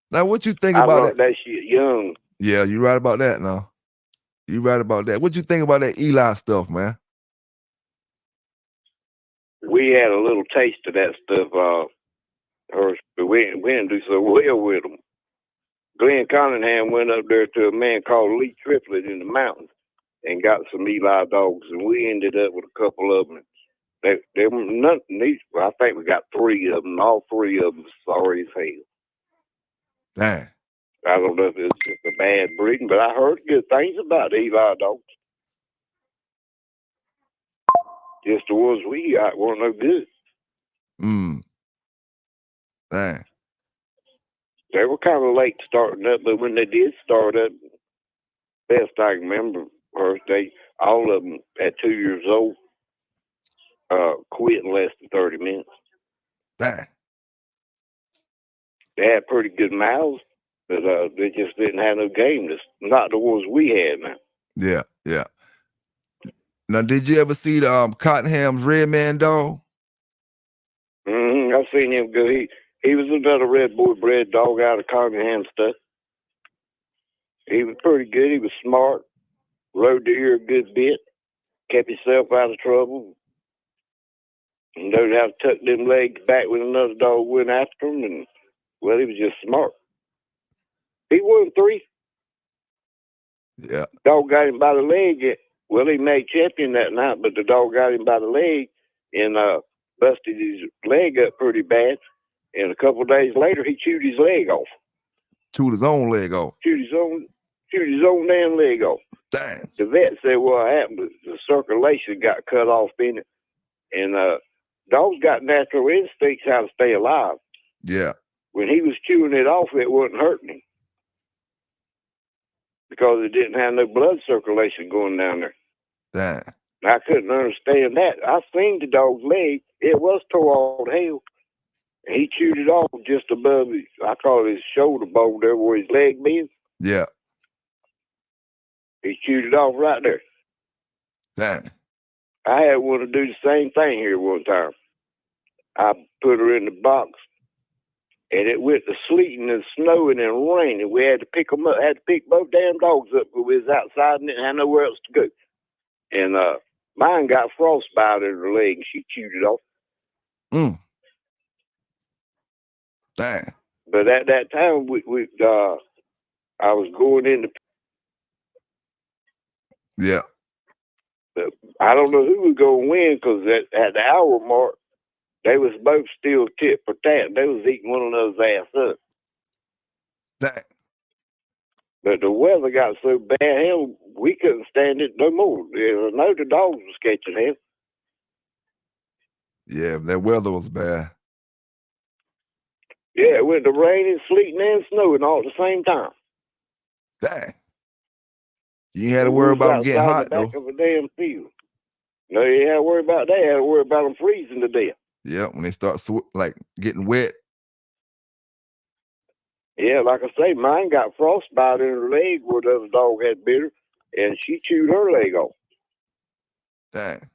Now, what you think I about learned that shit young. Yeah, you right about that now. You right about that. What you think about that Eli stuff, man? We had a little taste of that stuff, but we didn't do so well with them. Glenn Cunningham went up there to a man called Lee Triplett in the mountains and got some Eli dogs, and we ended up with a couple of them. They were nothing. I think we got 3 of them. All 3 of them sorry as hell. Dang. I don't know if it's just a bad breeding, but I heard good things about Eli dogs. Just the ones we got weren't no good. Dang. They were kind of late starting up, but when they did start up, best I can remember, all of them at 2 years old quit in less than 30 minutes. Dang. They had pretty good mouths, but they just didn't have no game. That's not the ones we had now. Yeah, yeah. Now, did you ever see the Cottonham's Red Man dog? Mm-hmm. I've seen him go. He was another red boy bred dog out of Cottingham stuff. He was pretty good. He was smart. Rode the ear a good bit. Kept himself out of trouble. And knowed how to tuck them legs back when another dog went after him. And, well, he was just smart. He won 3. Yeah. Dog got him by the leg. Well, he made champion that night, but the dog got him by the leg and busted his leg up pretty bad. And a couple of days later, he chewed his leg off. Chewed his own leg off. Chewed his own damn leg off. Dang. The vet said what happened was the circulation got cut off in it. And dogs got natural instincts how to stay alive. Yeah. When he was chewing it off, it wasn't hurting him. Because it didn't have no blood circulation going down there. Dang. I couldn't understand that. I seen the dog's leg. It was tore all to hell. He chewed it off just above his, I call it his shoulder bone there where his leg is. Yeah. He chewed it off right there. Dang. I had one to do the same thing here one time. I put her in the box, and it went to sleeting and snowing and raining. We had to pick them up. Had to pick both damn dogs up because we was outside and didn't have nowhere else to go. And mine got frostbite in her leg, and she chewed it off. Dang. But at that time, I was going into. Yeah. I don't know who was going to win because at the hour mark, they was both still tit for tat. They was eating one another's ass up. Dang. But the weather got so bad, hell, we couldn't stand it no more. I know the dogs was catching hell. Yeah, that weather was bad. Yeah, it went to raining, sleeting, and snowing all at the same time. Dang. You ain't had to worry about them getting hot, the back though. of a damn field. No, you had to worry about that. You had to worry about them freezing to death. Yeah, when they start like getting wet. Yeah, like I say, mine got frostbite in her leg where the other dog had bit her, and she chewed her leg off. Dang.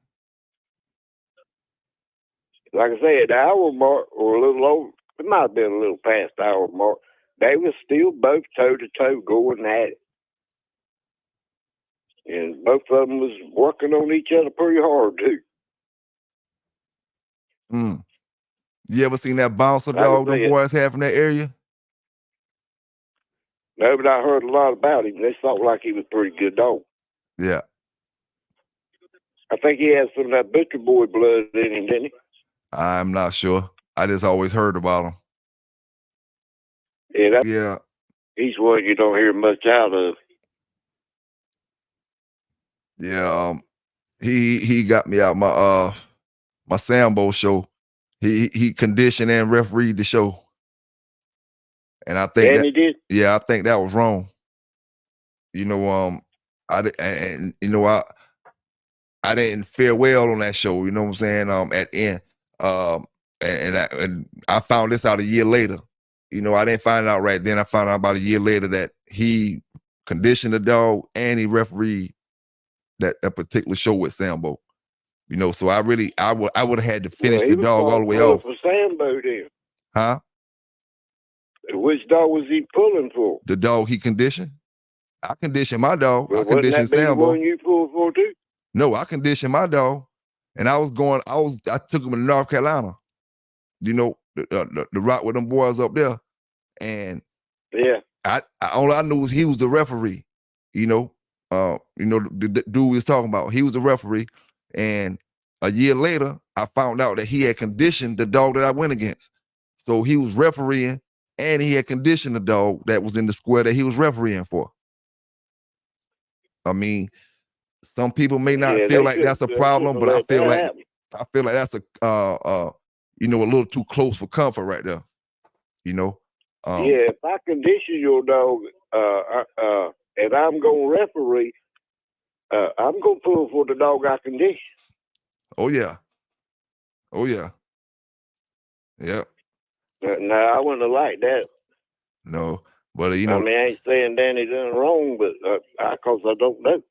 Like I say, at the hour mark, or a little over, it might have been a little past the hour mark, they were still both toe-to-toe going at it. And both of them was working on each other pretty hard, too. You ever seen that bouncer Like I dog them say, boys have in that area? no, but I heard a lot about him. They thought like he was a pretty good dog. Yeah. I think he had some of that butcher boy blood in him, didn't he? I'm not sure. I just always heard about him. Yeah, he's one you don't hear much out of. Yeah, he got me out my Sambo show. He conditioned and refereed the show. And I think he did? Yeah, I think that was wrong. You know, I didn't fare well on that show, you know what I'm saying? At the end. And I found this out a year later. You know, I didn't find it out right then. I found out about a year later that he conditioned the dog and he refereed that particular show with Sambo. You know, so I would have had to finish the dog all the way off. For Sambo then. Huh? Which dog was he pulling for? The dog he conditioned. I conditioned my dog. Well, I conditioned Sambo. The one you pulled for too? No, I conditioned my dog, and I took him to North Carolina. You know, the route with them boys up there, and yeah, all I knew was he was the referee. You know, the dude we was talking about. He was the referee, and a year later, I found out that he had conditioned the dog that I went against. So he was refereeing, and he had conditioned the dog that was in the square that he was refereeing for. I mean, some people may not feel like that's a problem, but I feel like that's a little too close for comfort right there. You know. Yeah, if I condition your dog, and I'm gonna referee, I'm gonna pull for the dog I condition. Oh yeah. Yeah. No, I wouldn't like that. No, but I mean, I ain't saying Danny done wrong, but because I don't know.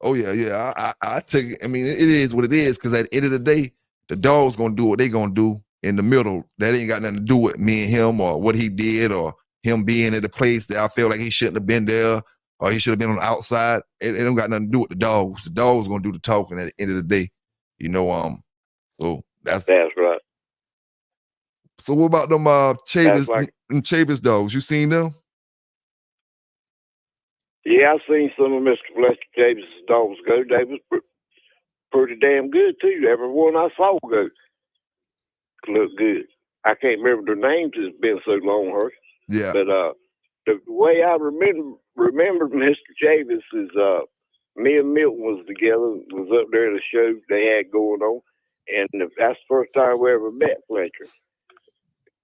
Oh yeah. I took it. I mean, it is what it is, because at the end of the day, the dog's gonna do what they gonna do in the middle. That ain't got nothing to do with me and him or what he did or him being at the place that I feel like he shouldn't have been there or he should have been on the outside. It don't got nothing to do with the dogs. The dog's gonna do the talking at the end of the day. You know, so that's right. So what about them Chavis dogs? You seen them? Yeah, I've seen some of Mr. Fletcher Davis' dogs go. They was pretty damn good too. Every one I saw go looked good. I can't remember their names. It's been so long, Herc. Yeah. But the way I remember Mr. Chavis is me and Milton was together. Was up there at a show they had going on, and that's the first time we ever met Fletcher.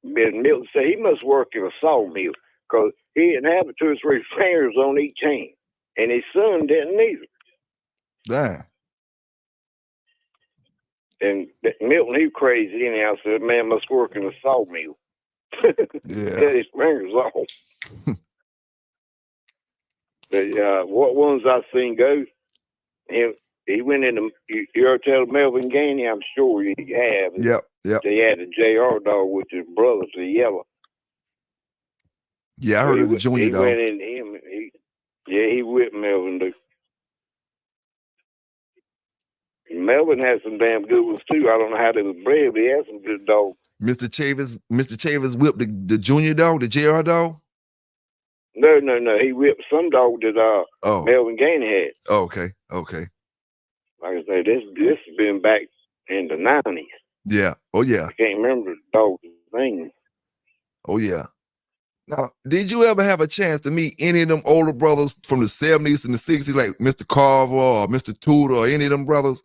And Milton said he must work in a sawmill because he didn't have 2 or 3 fingers on each hand, and his son didn't either. Damn. And Milton, he was crazy anyhow. So that man must work in a sawmill. Yeah. Cut his fingers off. But what ones I seen go, he went in the, you ever tell Melvin Gainey? I'm sure you have. Yep. They had a JR dog with his brothers, the yellow. Yeah, I heard of the junior he dog. Went in him. He whipped Melvin, dude. Melvin had some damn good ones too. I don't know how they was bred, but he had some good dogs. Mr. Chavez whipped the junior dog, the JR dog? No. He whipped some dog that Melvin Gainey had. Oh, okay. Like I say, this has been back in the 90s. Yeah. Oh yeah. I can't remember the dog's name. Oh yeah. Now, did you ever have a chance to meet any of them older brothers from the 70s and the 60s, like Mr. Carver or Mr. Tudor or any of them brothers?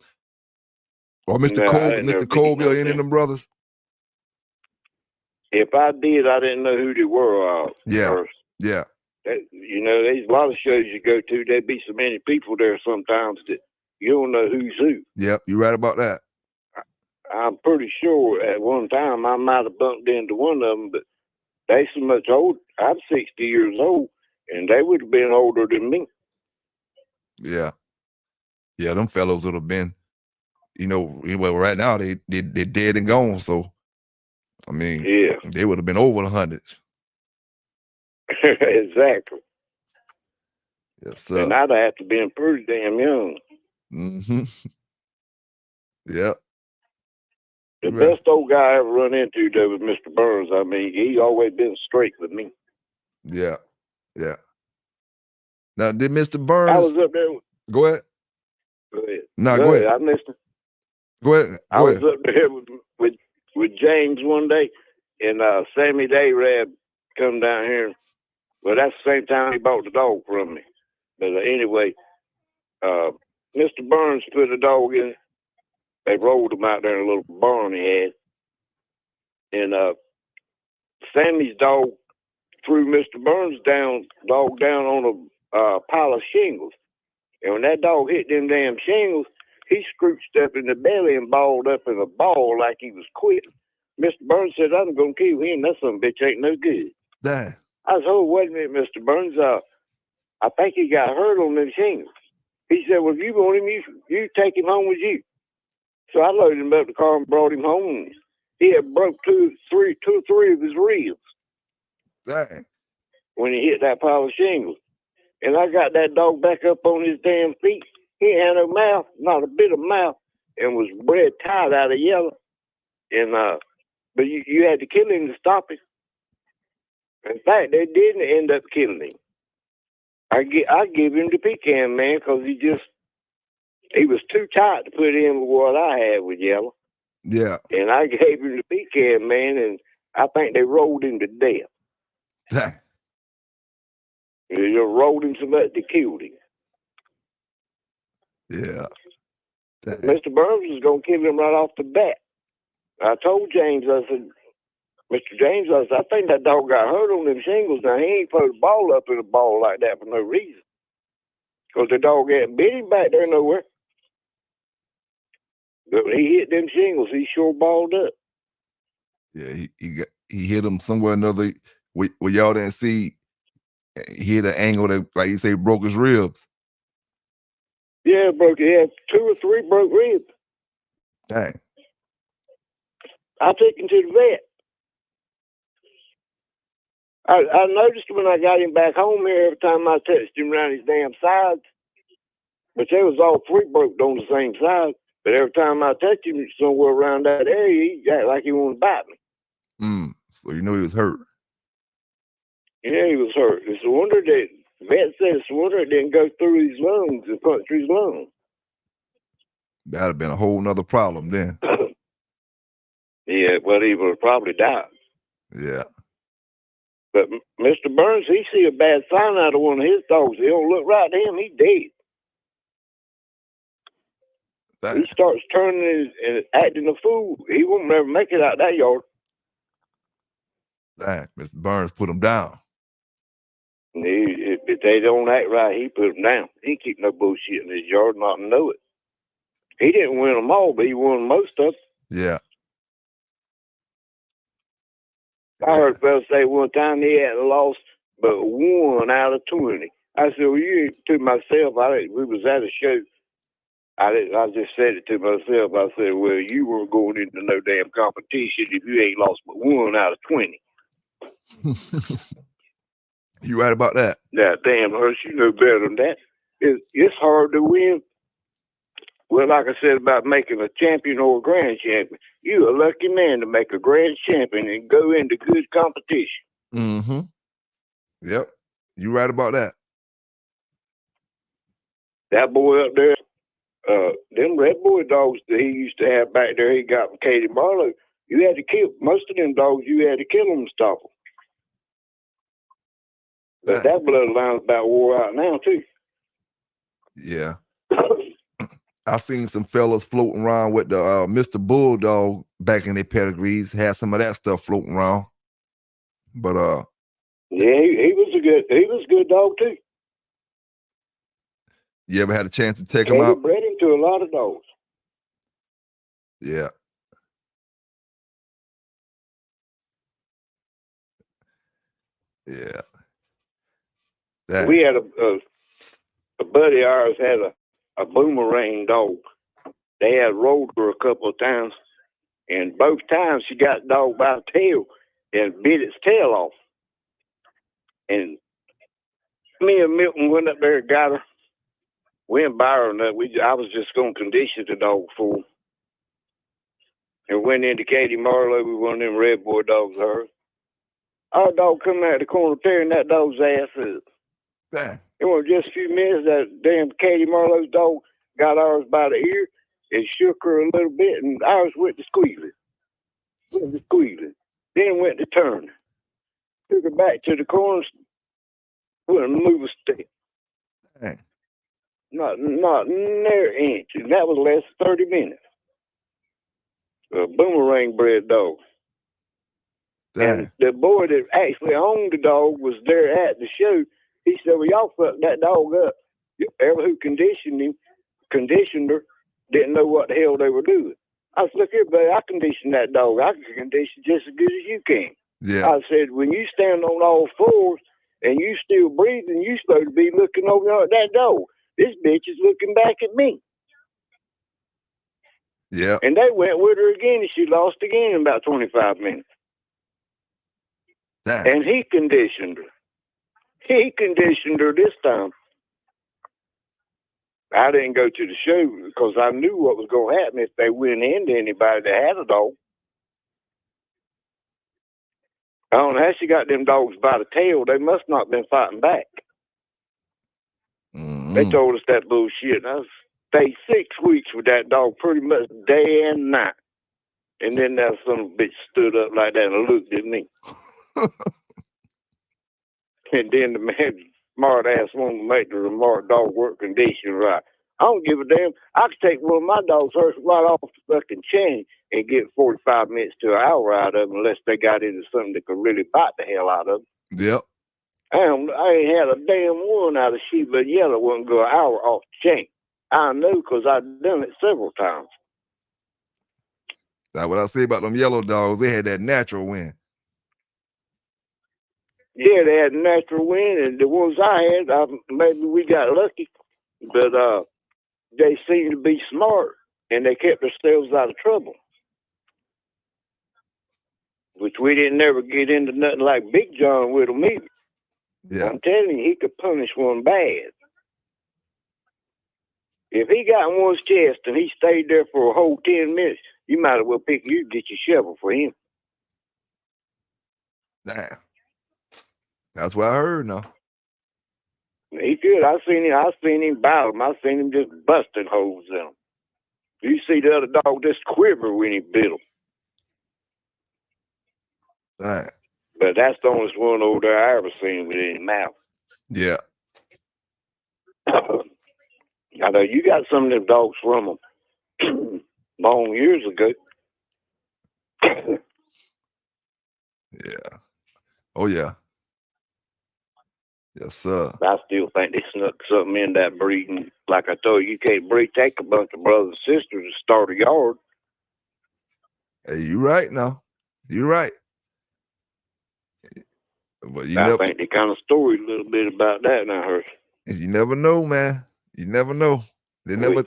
Or Mr. Colby or any of them brothers? If I did, I didn't know who they were. First. Yeah. There's a lot of shows you go to. There'd be so many people there sometimes that you don't know who's who. Yep, you're right about that. I'm pretty sure at one time I might have bumped into one of them, but they so much old. I'm 60 years old, and they would have been older than me. Yeah, them fellows would have been, right now they're dead and gone. So, I mean, they would have been over the hundreds. Exactly. Yes, sir. And I'd have to been pretty damn young. Mm-hmm. Yep. The best old guy I ever run into though was Mr. Burns. I mean, he always been straight with me. Yeah. Now, did Mr. Burns? I was up there. Go ahead. Go ahead. No, go ahead. I missed him. Go ahead. I was up there with James one day, and Sammy Dayrab come down here. Well, that's the same time he bought the dog from me. But anyway, Mr. Burns put a dog in. They rolled him out there in a little barn he had. And Sammy's dog threw Mr. Burns' dog down on a pile of shingles. And when that dog hit them damn shingles, he scrooched up in the belly and balled up in a ball like he was quitting. Mr. Burns said, I'm going to kill him. That son of a bitch ain't no good. Damn. I said, oh, wait a minute, Mr. Burns. I think he got hurt on them shingles. He said, well, if you want him, you take him home with you. So I loaded him up in the car and brought him home. He had broke two or three of his ribs. Dang. When he hit that pile of shingles. And I got that dog back up on his damn feet. He had no mouth, not a bit of mouth, and was bred tied out of yellow. And but you had to kill him to stop it. In fact, they didn't end up killing him. I give him the pecan man because he was too tight to put in with what I had with yellow. Yeah. And I gave him the pecan man, and I think they rolled him to death. Dang. They just rolled him so much they killed him. Yeah. Dang. Mr. Burns was going to kill him right off the bat. I told James, I said, Mr. James, I think that dog got hurt on them shingles. Now, he ain't put a ball up in a ball like that for no reason. Because the dog hadn't bit him back there nowhere. But when he hit them shingles, he sure balled up. Yeah, he hit him somewhere or another where y'all didn't see. He hit an angle that, like you say, broke his ribs. Yeah, he had 2 or 3 broke ribs. Dang. I took him to the vet. I noticed when I got him back home here, every time I touched him around his damn sides, but they was all 3 broke on the same side. But every time I touched him somewhere around that area, he acted like he wanted to bite me. So you know he was hurt. Yeah, he was hurt. It's a wonder that vet said it's a wonder it didn't go through his lungs and puncture his lungs. That'd have been a whole nother problem then. Yeah, well, he would have probably died. Yeah. But Mr. Burns, he see a bad sign out of one of his dogs. He don't look right to him. He dead. He starts turning and acting a fool. He won't never make it out that yard. Dang, Mr. Burns put him down. If they don't act right, he put them down. He ain't keep no bullshit in his yard, not to know it. He didn't win them all, but he won most of them. Yeah. I heard a fella say one time he had lost but 1 out of 20. I said, well, you to myself, we was at a show. I just said it to myself. I said, well, you weren't going into no damn competition if you ain't lost but 1 out of 20. You right about that. Now, damn, Hurst, you know better than that. It's hard to win. Well, like I said about making a champion or a grand champion, you're a lucky man to make a grand champion and go into good competition. Mm-hmm. Yep. You right about that. That boy up there, them red boy dogs that he used to have back there, he got from Katie Marlowe, you had to kill most of them dogs. You had to kill them to stop them. But that bloodline's about wore out now too. Yeah. I seen some fellas floating around with the Mr. Bulldog back in their pedigrees. Had some of that stuff floating around. But yeah, he was a good dog too. You ever had a chance to check him out? Bred him to a lot of dogs. Yeah. Yeah. We had a buddy of ours had a boomerang dog. They had rolled her a couple of times, and both times she got the dog by the tail and bit its tail off. And me and Milton went up there and got her. We and Byron, I was just going to condition the dog for him. And went into Katie Marlowe with one of them red boy dogs of hers. Our dog come out of the corner tearing that dog's ass up. Dang. It was just a few minutes that damn Katie Marlowe's dog got ours by the ear and shook her a little bit, and ours went to squealing. Then went to turn. Took her back to the corner, wouldn't move a step. Dang. Not near an inch, and that was less than 30 minutes. A boomerang bred dog. Dang. And the boy that actually owned the dog was there at the show. He said, well, y'all fucked that dog up. Whoever who conditioned her, didn't know what the hell they were doing. I said, look here, buddy, I conditioned that dog. I can condition just as good as you can. Yeah. I said, when you stand on all fours and you still breathing, you supposed to be looking over at that dog. This bitch is looking back at me. Yeah. And they went with her again, and she lost again in about 25 minutes. Dang. And he conditioned her. He conditioned her this time. I didn't go to the show because I knew what was going to happen if they went into anybody that had a dog. I don't know how she got them dogs by the tail. They must not have been fighting back. Mm-hmm. They told us that bullshit. And I stayed 6 weeks with that dog pretty much day and night. And then that son of a bitch stood up like that and looked at me. And then the man, smart ass, wanted to make the remark, dog work condition right. I don't give a damn. I could take one of my dogs right off the fucking chain and get 45 minutes to an hour out of them unless they got into something that could really bite the hell out of them. Yep. I ain't had a damn one out of Sheba Yellow wouldn't go an hour off the chain. I know because I've done it several times. That's what I say about them yellow dogs. They had that natural wind. Yeah, they had natural wind, and the ones I had, maybe we got lucky, but they seemed to be smart, and they kept themselves out of trouble. Which we didn't ever get into nothing like Big John with them either. Yeah. I'm telling you, he could punish one bad. If he got in one's chest and he stayed there for a whole 10 minutes, you might as well pick you and get your shovel for him. Damn. That's what I heard now. He could. I seen him battle him. I seen him just busting holes in him. You see the other dog just quiver when he bit him. Damn. But that's the only one over there I ever seen with his mouth. Yeah. I know you got some of them dogs from them long years ago. Yeah. Oh, yeah. Yes, sir. I still think they snuck something in that breeding. Like I told you, you can't take a bunch of brothers and sisters to start a yard. Hey, you right now. You're right. But I think they kind of storied a little bit about that now, Hersh. You never know, man. You never know. They never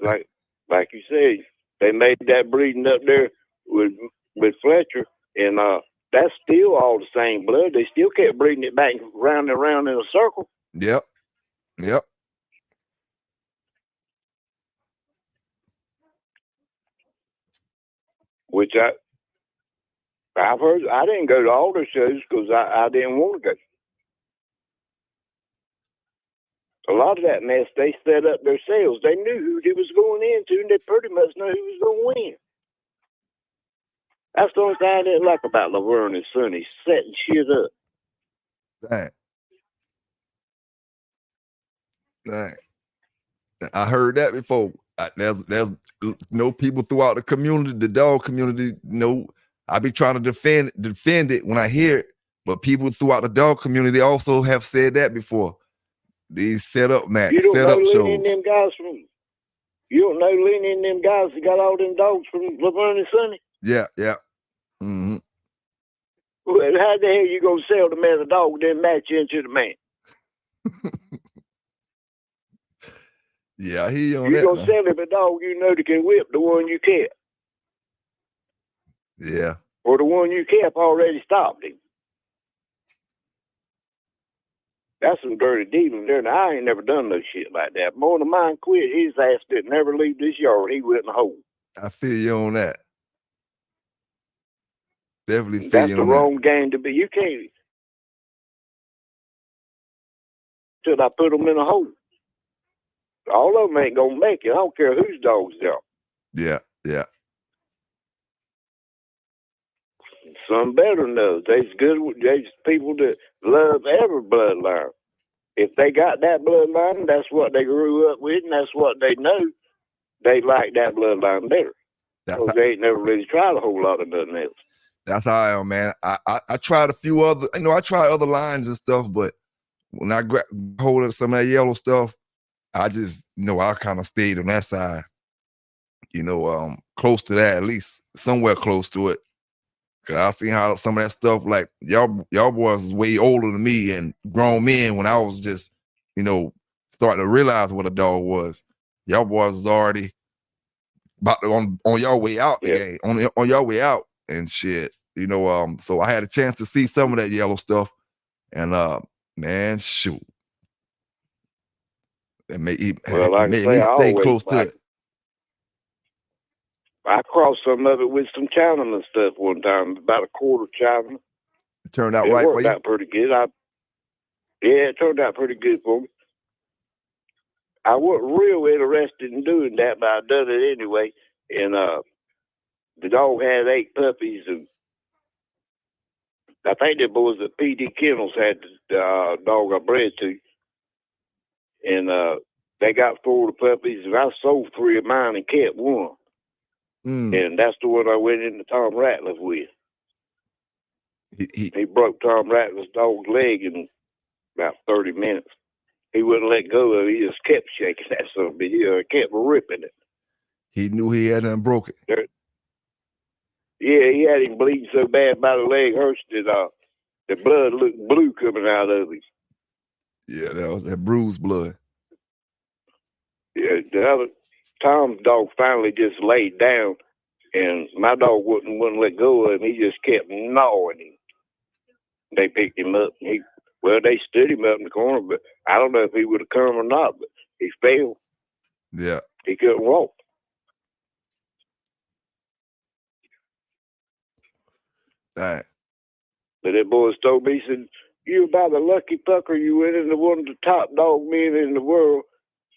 like you said, they made that breeding up there with Fletcher, and that's still all the same blood. They still kept breeding it back round and round in a circle. Yep. Yep. Which I've heard. I didn't go to all the shows because I didn't want to go. A lot of that mess they set up themselves. They knew who they was going into, and they pretty much knew who was going to win. That's the only thing I didn't like about Laverne and Sonny, setting shit up. Dang. I heard that before. There's people throughout the community, the dog community. I be trying to defend it when I hear it, but people throughout the dog community also have said that before. These set up shows. You don't know Lenny and them guys that got all them dogs from Laverne and Sonny? Yeah. Mm-hmm. Well, how the hell you gonna sell the man a dog then match into the man? Yeah, I hear you on you that. You gonna sell him a dog you know that can whip the one you kept. Yeah. Or the one you kept already stopped him. That's some dirty dealing there. Now, I ain't never done no shit like that. One of mine quit. His ass didn't never leave this yard. He went in a hole. I feel you on that. Definitely feel you on that. That's the wrong game to be. You can't. Till I put them in a hole. All of them ain't gonna make it. I don't care whose dogs they are. Yeah. Some better than those. There's people that love every bloodline. If they got that bloodline, that's what they grew up with, and that's what they know. They like that bloodline better. Because they ain't never really tried a whole lot of nothing else. That's how I am, man. I tried a few other, I tried other lines and stuff, but when I grabbed hold of some of that yellow stuff, I just, I kind of stayed on that side, close to that, at least somewhere close to it. Cause I seen how some of that stuff, like y'all boys is way older than me and grown men when I was just, starting to realize what a dog was. Y'all boys was already about to, on your way out the game, on your way out and shit. So I had a chance to see some of that yellow stuff, and man, shoot. It made me stay close to it. I crossed some of it with some Chinaman stuff one time, about a quarter Chinaman. It turned out right for you? It worked out pretty good. It turned out pretty good for me. I wasn't real interested in doing that, but I done it anyway. And the dog had 8 puppies, and I think the boys at PD Kennels had the dog I bred to. And they got 4 of the puppies, and I sold 3 of mine and kept 1. And that's the one I went into Tom Ratliff with. He broke Tom Ratliff's dog's leg in about 30 minutes. He wouldn't let go of it. He just kept shaking that son of a bitch. He kept ripping it. He knew he had unbroken. Yeah, he had him bleeding so bad by the leg, Hersh, that the blood looked blue coming out of him. Yeah, that was that bruised blood. Yeah, the other Tom's dog finally just laid down, and my dog wouldn't let go of him. He just kept gnawing him. They picked him up. They stood him up in the corner, but I don't know if he would have come or not, but he fell. Yeah. He couldn't walk. Right. But that boy told me, he said, "You about the lucky fucker. You went into one of the top dog men in the world,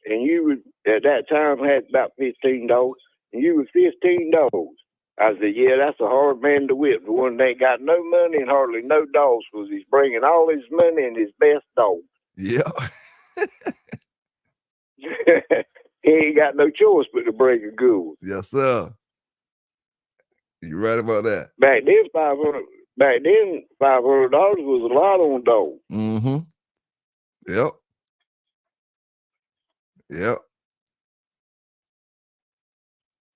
and you would at that time had about 15 dogs, and you were 15 dogs." I said, "Yeah, that's a hard man to whip. The one that ain't got no money and hardly no dogs, because he's bringing all his money and his best dog." Yeah. He ain't got no choice but to bring a good one. Yes, sir. You're right about that. Back then, $500 was a lot on dogs. Mm-hmm. Yep. Yep.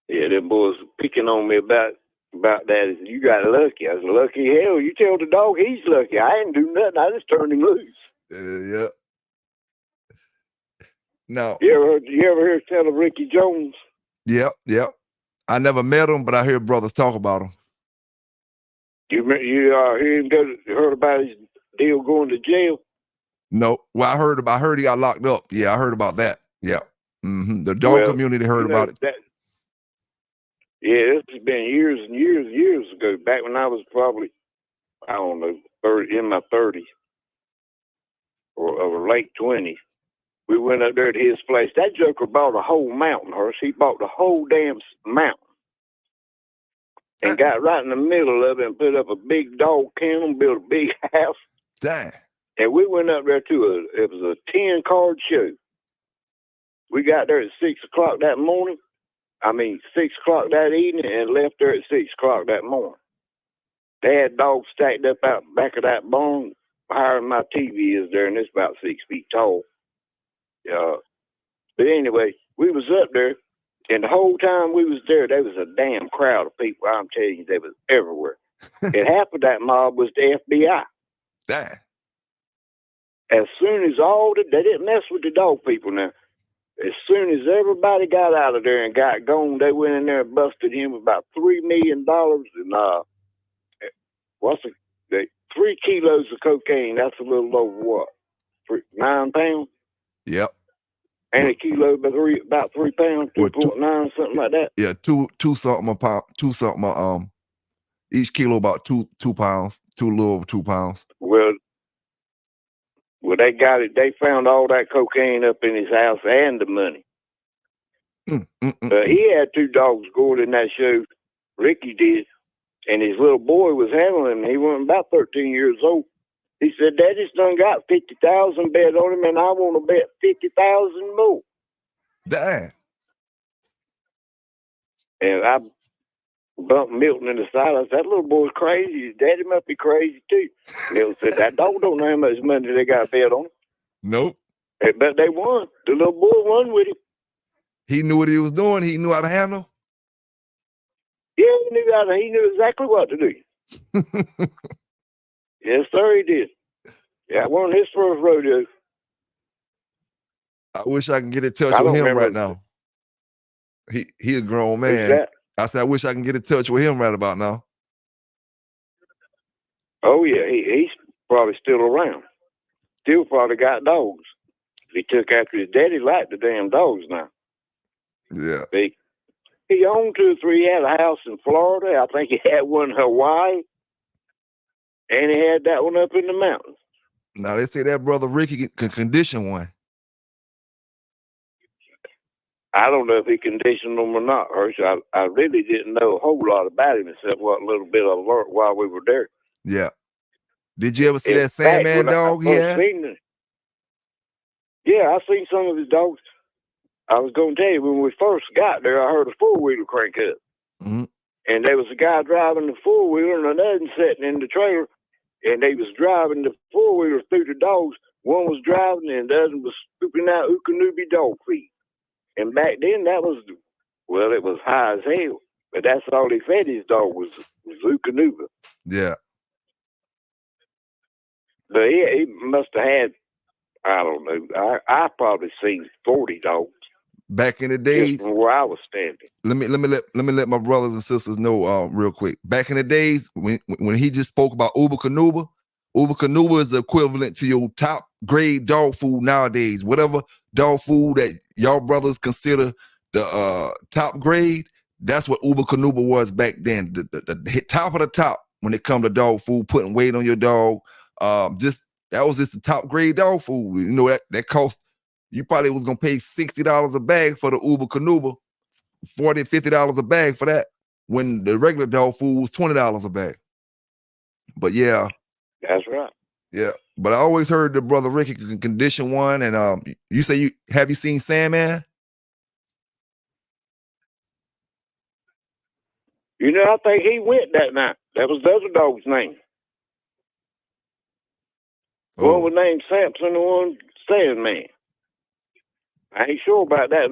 Yeah, them boys picking on me about that. You got lucky. I was lucky hell. You tell the dog he's lucky. I didn't do nothing. I just turned him loose. Yep. No. You ever hear tell of Ricky Jones? Yep. Yep. I never met him, but I hear brothers talk about him. You heard about his deal going to jail? No. Well, I heard he got locked up. Yeah, I heard about that. Yeah. The dog community heard about it. Yeah, this has been years and years and years ago. Back when I was probably, I don't know, in my 30s or late 20s. We went up there to his place. That joker bought a whole mountain, Hearst. He bought the whole damn mountain. And got right in the middle of it and put up a big dog kennel, built a big house. Dang. And we went up there it was a 10-card show. We got there at 6 o'clock that morning. 6 o'clock that evening, and left there at 6 o'clock that morning. They had dogs stacked up out back of that barn, higher than my TV is there, and it's about 6 feet tall. But anyway, we was up there, and the whole time we was there was a damn crowd of people. I'm telling you, they was everywhere. And half of that mob was the FBI. Dang. As soon as they didn't mess with the dog people now. As soon as everybody got out of there and got gone, they went in there and busted him about $3 million and 3 kilos of cocaine. That's a little over what? 9 pounds? Yep. And a kilo about 3 pounds, 2.9, something like that. Yeah, two something a pound, each kilo about 2 pounds, a little over 2 pounds. Well, they got it. They found all that cocaine up in his house and the money. He had 2 dogs going in that show. Ricky did. And his little boy was handling him. He was about 13 years old. He said, Daddy's done got 50,000 bet on him, and I want to bet 50,000 more. Dang. And I bumped Milton in the side. I said, that little boy's crazy. His daddy must be crazy, too. Milton said, that dog don't know how much money they got bet on him. Nope. But they won. The little boy won with him. He knew what he was doing. He knew how to handle. Yeah, he knew exactly what to do. Yes, sir, he did. Yeah, it wasn't his first rodeo. I wish I can get in touch with him right now. He a grown man. I said, I wish I can get in touch with him right about now. Oh, yeah, he's probably still around. Still probably got dogs. He took after his daddy, liked the damn dogs now. Yeah. He owned 2 or 3. He had a house in Florida. I think he had one in Hawaii. And he had that one up in the mountains. Now, they say that brother Ricky can condition one. I don't know if he conditioned them or not, Hersh. I really didn't know a whole lot about him except what little bit I learned while we were there. Yeah. Did you ever see that Sandman dog he had? Yeah, I seen some of his dogs. I was going to tell you, when we first got there, I heard a 4-wheeler crank up. Mm-hmm. And there was a guy driving the 4-wheeler and another sitting in the trailer. And they was driving the 4-wheeler through the dogs. One was driving and the other was scooping out Ukanubi dog feed. And back then, it was high as hell. But that's all he fed his dog was Ukanuba. Yeah. But he must have had, I don't know, I probably seen 40 dogs. Back in the days, just from where I was standing. Let me let my brothers and sisters know real quick. Back in the days when he just spoke about Uber Canuba is equivalent to your top grade dog food nowadays. Whatever dog food that y'all brothers consider the top grade, that's what Uber Canuba was back then. The top of the top when it comes to dog food, putting weight on your dog. That was just the top grade dog food. You know that cost. You probably was gonna pay $60 a bag for the Uber Canuba, $40, $50 a bag for that, when the regular dog food was $20 a bag. But yeah. That's right. Yeah. But I always heard the brother Ricky can condition one. And you say have you seen Sandman? You know, I think he went that night. That was the other dog's name. Oh. One was named Samson and one Sandman. I ain't sure about that.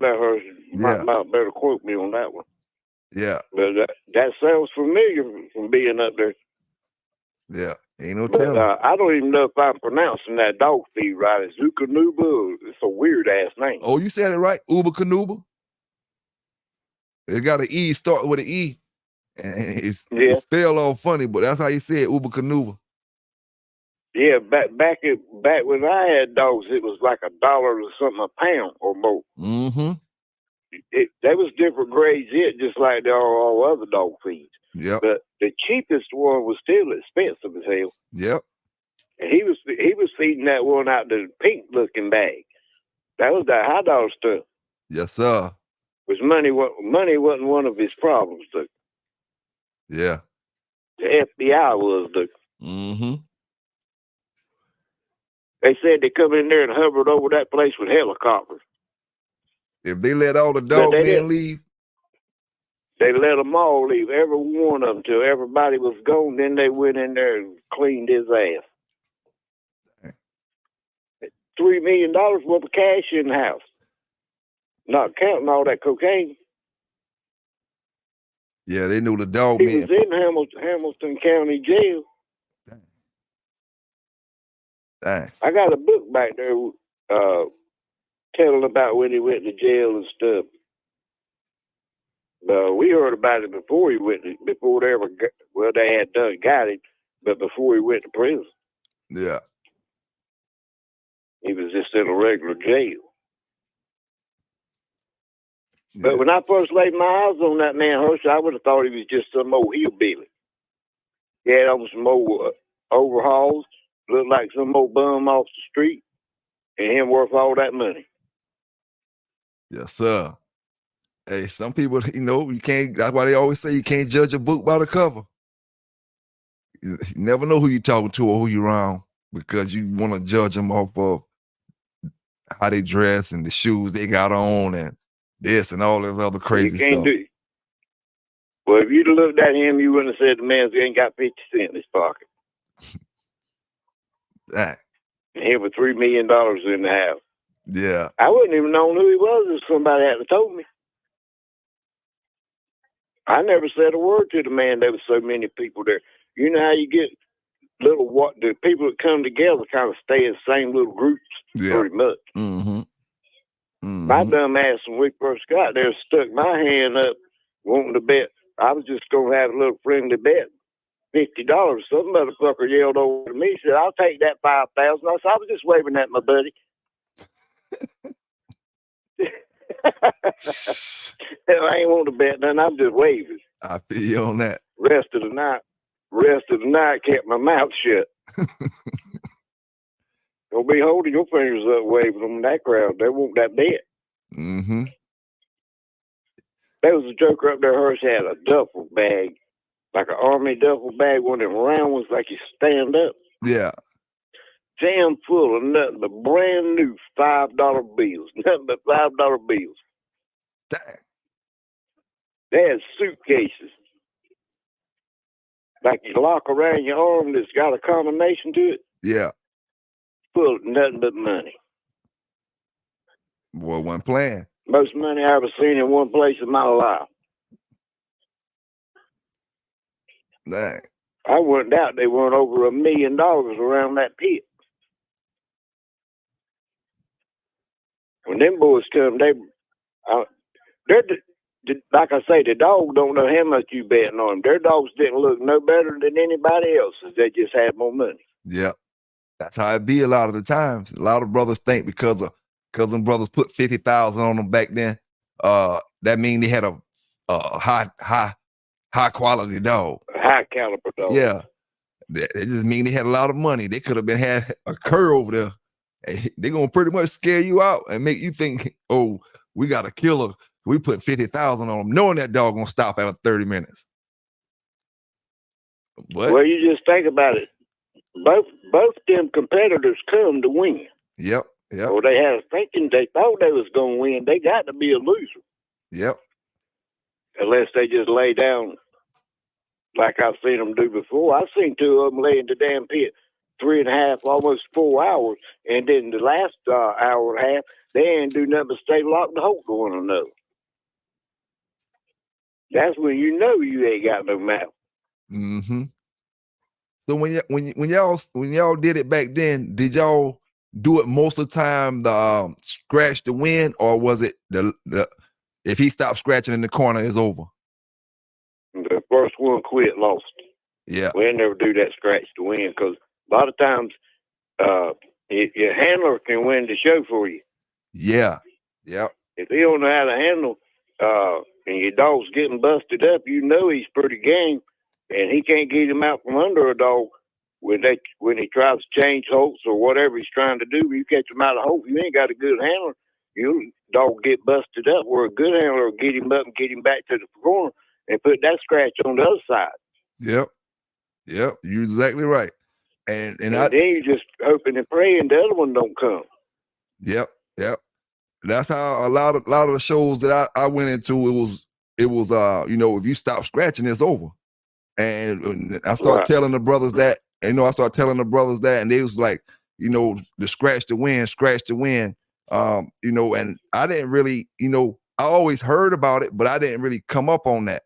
Yeah. Might better quote me on that one. Yeah. But that sounds familiar from being up there. Yeah. Ain't no But telling. I don't even know if I'm pronouncing that dog feed right. It's Zukanuba. It's a weird ass name. Oh, you said it right. Uber Canuba. It got an E, start with an E. And it's spelled all funny, but that's how you say it, Uber Canuba. Yeah, back when I had dogs, it was like $1 or something a pound or more. Mm-hmm. There was different grades yet, just like there are all other dog feeds. Yep. But the cheapest one was still expensive as hell. Yep. And he was feeding that one out the pink looking bag. That was that high dollar stuff. Yes, sir. Was money wasn't one of his problems, though. Yeah. The FBI was, though. Mm-hmm. They said they come in there and hovered over that place with helicopters. If they let all the dogmen leave, they let them all leave, every one of them, till everybody was gone. Then they went in there and cleaned his ass. $3 million worth of cash in the house, not counting all that cocaine. Yeah, they knew the dogman. He was in Hamilton County Jail. Dang. I got a book back there telling about when he went to jail and stuff. We heard about it before he went. Before they ever they had got him, but before he went to prison. Yeah. He was just in a regular jail. Yeah. But when I first laid my eyes on that man Hershey, I would have thought he was just some old hillbilly. He had on some old overhauls, looked like some old bum off the street, and him worth all that money. Yes, sir. Hey, some people, you can't, that's why they always say you can't judge a book by the cover. You never know who you're talking to or who you're around, because you want to judge them off of how they dress and the shoes they got on and this and all this other crazy stuff. Well, if you'd have looked at him, you wouldn't have said the man's ain't got 50 cents in his pocket. Dang. And him with $3 million in the house. Yeah. I wouldn't even known who he was if somebody hadn't told me. I never said a word to the man. There was so many people there. You know how you get the people that come together kind of stay in the same little groups, pretty much. Mm-hmm. Mm-hmm. My dumb ass, when we first got there, stuck my hand up wanting to bet. I was just going to have a little friendly bet, $50. Some motherfucker yelled over to me, said, "I'll take that $5,000. I said, "I was just waving at my buddy." I ain't want to bet nothing. I'm just waving. I feel you on that. Rest of the night, kept my mouth shut. Don't be holding your fingers up, waving them in that crowd. They want that bet. Mm-hmm. There was a joker up there. Hers had a duffel bag, like an army duffel bag, one of them round ones, like you stand up. Yeah. Jam full of nothing but brand new $5 bills. Nothing but $5 bills. Dang. They had suitcases, like you lock around your arm that's got a combination to it. Yeah. Full of nothing but money. Boy, one playing. Most money I ever seen in one place in my life. Dang. I went out. They weren't over $1 million around that pit. When them boys come, they're like I say, the dog don't know how much you betting on them. Their dogs didn't look no better than anybody else's. They just had more money. Yeah. That's how it be a lot of the times. A lot of brothers think because them brothers put 50,000 on them back then, that mean they had a high quality dog. High caliber dog. Yeah. It just mean they had a lot of money. They could have had a cur over there. They're gonna pretty much scare you out and make you think, oh, we got a killer. We put 50,000 on them, knowing that dog gonna stop after 30 minutes. But, well, you just think about it. Both them competitors come to win. Yep. Or they had a thinking they thought they was gonna win. They got to be a loser. Yep. Unless they just lay down like I've seen them do before. I've seen two of them lay in the damn pit. 3.5, almost 4 hours, and then the last hour and a half, they ain't do nothing but stay locked the hope to one another. That's when you know you ain't got no mouth. Mm-hmm. So when y'all did it back then, did y'all do it most of the time the scratch to win, or was it the if he stopped scratching in the corner, it's over? The first one quit, lost. Yeah. We never do that scratch to win, because a lot of times your handler can win the show for you. Yeah. Yep. If he don't know how to handle and your dog's getting busted up, you know he's pretty game, and he can't get him out from under a dog when he tries to change holts or whatever he's trying to do. You catch him out of holt, you ain't got a good handler. Your dog get busted up, where a good handler will get him up and get him back to the corner and put that scratch on the other side. Yep. Yep. You're exactly right. And then you just hoping and praying the other one don't come. Yep. Yep. That's how a lot of the shows that I went into, it was you know, if you stop scratching, it's over. And I started telling the brothers that, and I started telling the brothers that, and they was like, you know, the scratch to win. You know, and I didn't really, you know, I always heard about it, but I didn't really come up on that.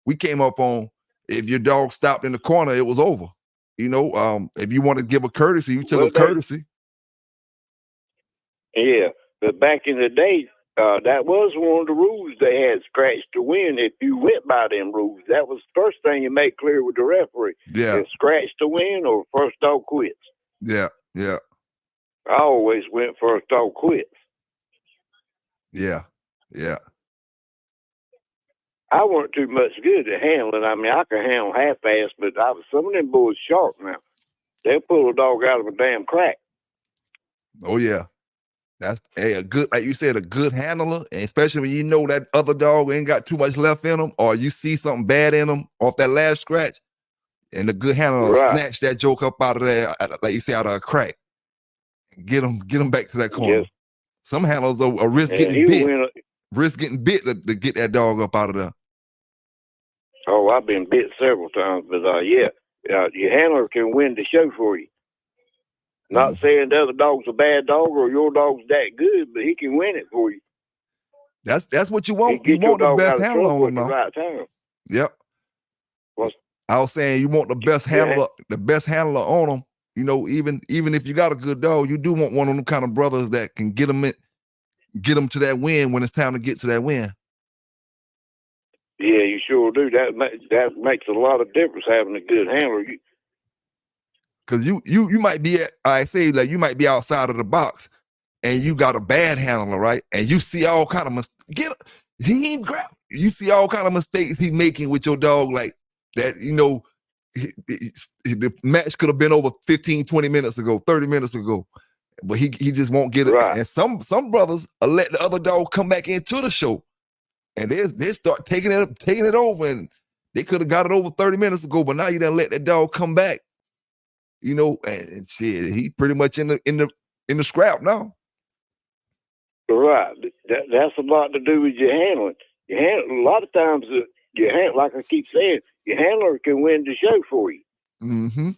We came up on, if your dog stopped in the corner, it was over. You know, if you want to give a courtesy, you took a courtesy. Yeah, but back in the day, that was one of the rules they had, scratch to win. If you went by them rules, that was the first thing you make clear with the referee. Yeah. If scratch to win or first dog quits. Yeah, yeah. I always went first dog quits. Yeah, yeah. I weren't too much good at handling. I mean, I could handle half-ass, but some of them boys sharp now. They'll pull a dog out of a damn crack. Oh, yeah. That's a good, like you said, a good handler, and especially when you know that other dog ain't got too much left in them, or you see something bad in them off that last scratch, and the good handler will snatch that joke up out of there, like you say, out of a crack. Get them back to that corner. Yes. Some handlers are risk getting bit to get that dog up out of there. Oh, I've been bit several times, but your handler can win the show for you. Not saying the other dog's a bad dog or your dog's that good, but he can win it for you. That's what you want. You want the best handler on them, right time. Yep. I was saying you want the best handler, on them. You know, even if you got a good dog, you do want one of them kind of brothers that can get them to that win when it's time to get to that win. Yeah, you sure do. That makes a lot of difference, having a good handler. Because you might be you might be outside of the box and you got a bad handler, right? And you see all kind of you see all kind of mistakes he's making with your dog, like that, you know, the match could have been over 15, 20 minutes ago, 30 minutes ago, but he just won't get it. And some brothers will let the other dog come back into the show, and they start taking it over, and they could have got it over 30 minutes ago, but now you done let that dog come back, you know, and shit, he pretty much in the scrap now. Right. That's a lot to do with your handling. A lot of times, like I keep saying, your handler can win the show for you. Mm-hmm.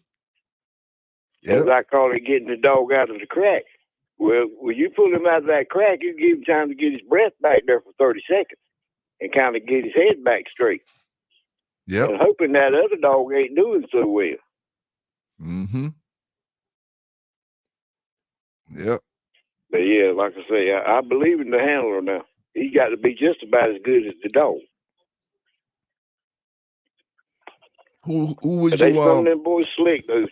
As I call it, getting the dog out of the crack. Well, when you pull him out of that crack, you give him time to get his breath back there for 30 seconds and kind of get his head back straight. Yeah. And hoping that other dog ain't doing so well. Mm-hmm. Yep. But yeah, like I say, I believe in the handler now. He got to be just about as good as the dog. Who was you? Some of them boys slick, those.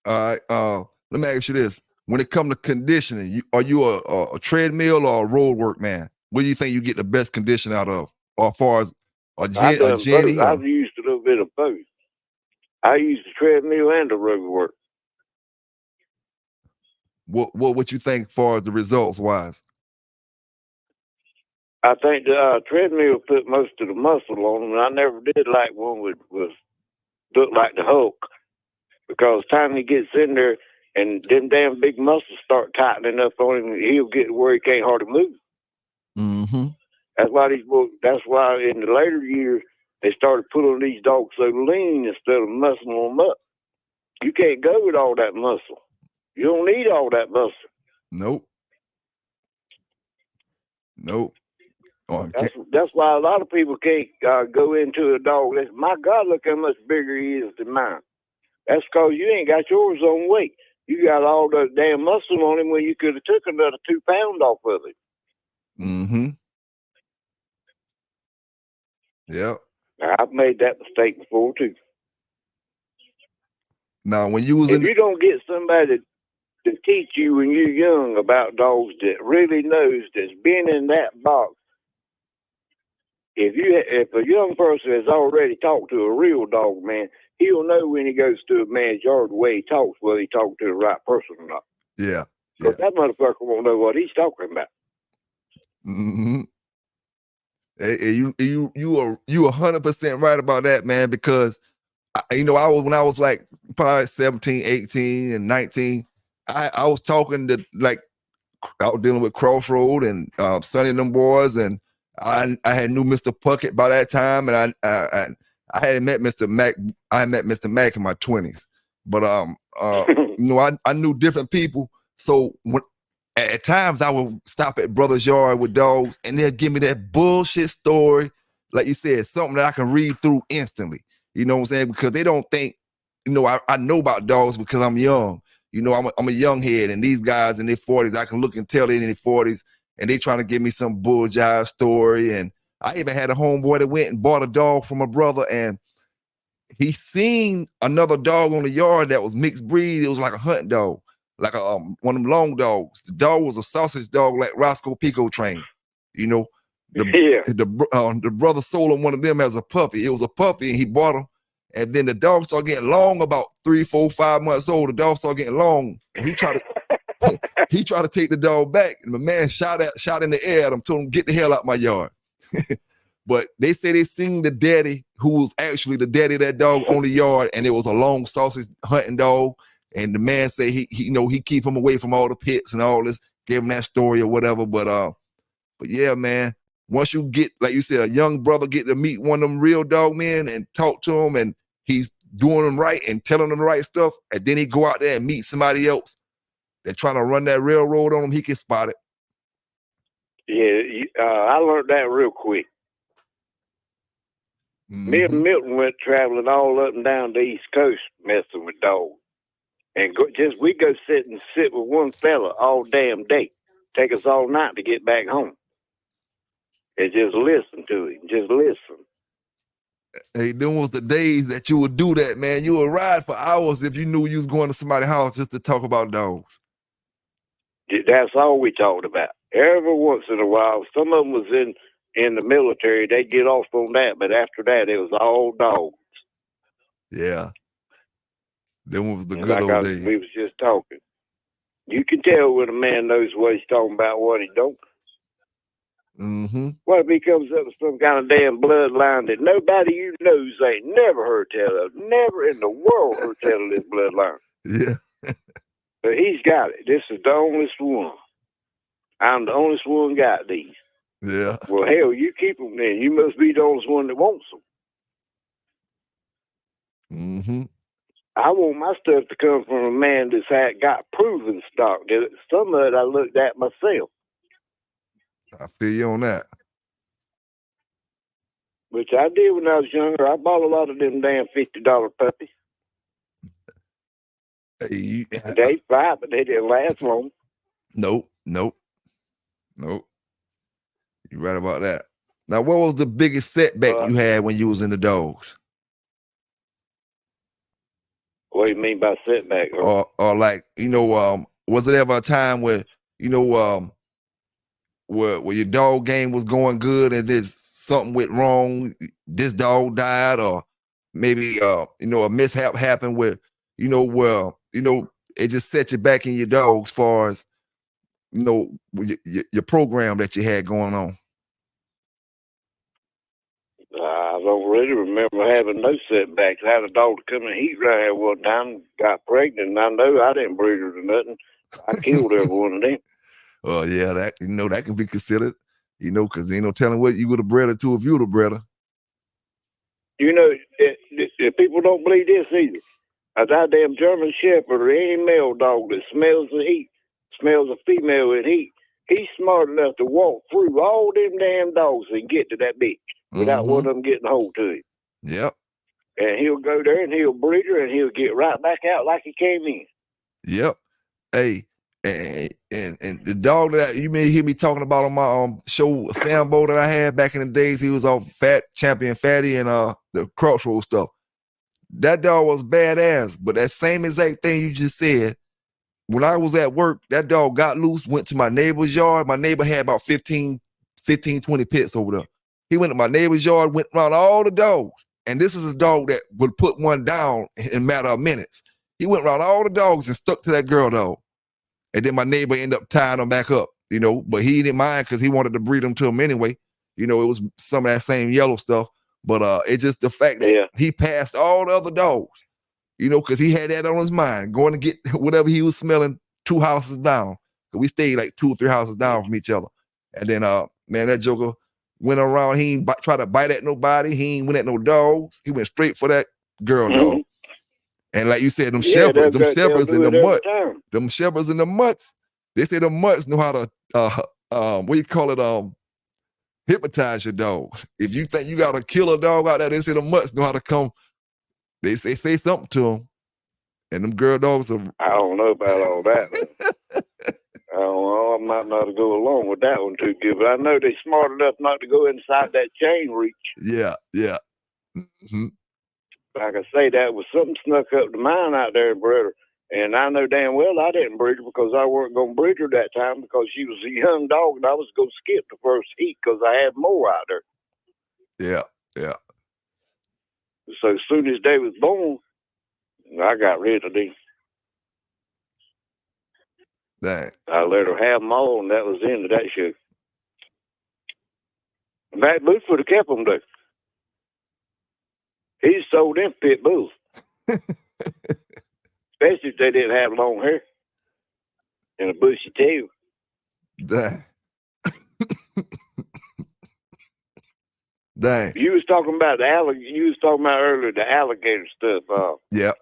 All right. Let me ask you this: when it comes to conditioning, are you a treadmill or a road work man? What do you think you get the best condition out of, or as far as a Jenny? I've used a little bit of both. I use the treadmill and the road work. What you think as far as the results wise? I think the treadmill put most of the muscle on them, and I never did like one was look like the Hulk, because time he gets in there and them damn big muscles start tightening up on him, he'll get where he can't hardly move. Mm-hmm. That's why in the later years they started putting these dogs so lean instead of muscling them up, You can't go with all that muscle. You don't need all that muscle. Nope. Nope. Oh, That's why a lot of people can't go into a dog. My God, look how much bigger he is than mine. That's because you ain't got yours on weight. You got all the damn muscle on him when you could have took another 2 pounds off of him. Mm-hmm. Yep. I've made that mistake before too. Now, when you was if you don't get somebody to teach you when you're young about dogs that really knows that's been in that box, if a young person has already talked to a real dog man, he'll know when he goes to a man's yard the way he talks, whether he talks to the right person or not. Yeah. Because that motherfucker won't know what he's talking about. Mm-hmm. Hey, you are 100% right about that, man, because when I was like probably 17, 18, and 19, I was talking to, like, I was dealing with Crossroad and Sonny and them boys, and I had knew Mr. Puckett by that time, and I had met Mr. Mac. I had met Mr. Mac in my 20s, but I knew different people. So at times I would stop at Brother's Yard with dogs, and they'll give me that bullshit story, like you said, something that I can read through instantly. You know what I'm saying? Because they don't think, I know about dogs because I'm young. I'm a young head, and these guys in their 40s, I can look and tell they're in their 40s, and they trying to give me some bull jive story. And I even had a homeboy that went and bought a dog from a brother, and he seen another dog on the yard that was mixed breed. It was like a hunting dog, like one of them long dogs. The dog was a sausage dog, like Roscoe Pico trained. The brother sold him one of them as a puppy. It was a puppy, and he bought him. And then the dog started getting long, about 3, 4, 5 months old. The dog started getting long, and he tried to take the dog back. And the man shot in the air at him, told him, "Get the hell out my yard." But they say they seen the daddy, who was actually the daddy of that dog, on the yard, and it was a long sausage hunting dog. And the man said he keep him away from all the pits and all this, gave him that story or whatever. But yeah, man. Once you get, like you said, a young brother get to meet one of them real dog men and talk to him, and he's doing them right and telling them the right stuff, and then he go out there and meet somebody else that's trying to run that railroad on him, he can spot it. Yeah, I learned that real quick. Mm-hmm. Me and Milton went traveling all up and down the East Coast messing with dogs. And we go sit with one fella all damn day. Take us all night to get back home. And just listen to him. Just listen. Hey, them was the days that you would do that, man. You would ride for hours if you knew you was going to somebody's house just to talk about dogs. That's all we talked about. Every once in a while, some of them was in the military. They'd get off on that, but after that, it was all dogs. Yeah. Them was the good old days. We was just talking. You can tell when a man knows what he's talking about, what he don't. Mm-hmm. What if he comes up with some kind of damn bloodline that nobody you knows ain't never heard tell of, never in the world heard tell of this bloodline? Yeah. But he's got it. This is the only one. I'm the only one got these. Yeah. Well, hell, you keep them then. You must be the only one that wants them. Mm-hmm. I want my stuff to come from a man that's got proven stock. Some of it I looked at myself. I feel you on that. Which I did when I was younger. I bought a lot of them damn $50 puppies. Hey, they fight, but they didn't last long. Nope. You're right about that. Now, what was the biggest setback you had when you was in the dogs? What do you mean by setback? Or like, was it ever a time where, where your dog game was going good and there's something went wrong, this dog died, or maybe a mishap happened where it just set you back in your dog as far as your program that you had going on? I don't really remember having no setbacks. I had a dog to come and eat right here one time, got pregnant, and I know I didn't breed her to nothing. I killed every one of them. Oh yeah, that that can be considered, because ain't no telling what you would have bred her to if you would have bred her. People don't believe this either. a goddamn German Shepherd or any male dog that smells the heat, smells a female in heat, he's smart enough to walk through all them damn dogs and get to that bitch without one of them getting hold to him. Yep. And he'll go there and he'll breed her and he'll get right back out like he came in. Yep. Hey, and the dog that you may hear me talking about on my show Sambo that I had back in the days, he was off Champion Fatty and the Crossroads stuff. That dog was badass, but that same exact thing you just said, when I was at work, that dog got loose, went to my neighbor's yard. My neighbor had about 15, 20 pits over there. He went to my neighbor's yard, went around all the dogs. And this is a dog that would put one down in a matter of minutes. He went around all the dogs and stuck to that girl dog. And then my neighbor ended up tying him back up, you know, but he didn't mind because he wanted to breed him to him anyway. You know, it was some of that same yellow stuff. But it's just the fact that he passed all the other dogs, you know, because he had that on his mind, going to get whatever he was smelling 2 houses down. We stayed like 2 or 3 houses down from each other. And then, man, that joker went around. He ain't try to bite at nobody. He ain't went at no dogs. He went straight for that girl dog. And like you said, them shepherds and the mutts, they say the mutts know how to, what you call it, hypnotize your dog. If you think you got to kill a dog out there, they say the mutts know how to come. They say something to them. And them girl dogs are... I don't know about all that. I don't know. I might not go along with that one too good, but I know they're smart enough not to go inside that chain reach. Yeah. Mm-hmm. Like I say, that was something snuck up to mine out there, brother. And I know damn well I didn't breed her because I wasn't going to breed her that time because she was a young dog and I was going to skip the first heat because I had more out there. Yeah. So as soon as they was born, I got rid of them. Dang. I let her have them all, and that was the end of that show. Matt Booth would have kept them, though. He sold them pit bulls. Especially if they didn't have long hair and a bushy tail. Dang. Dang. You was talking about earlier the alligator stuff. Yeah.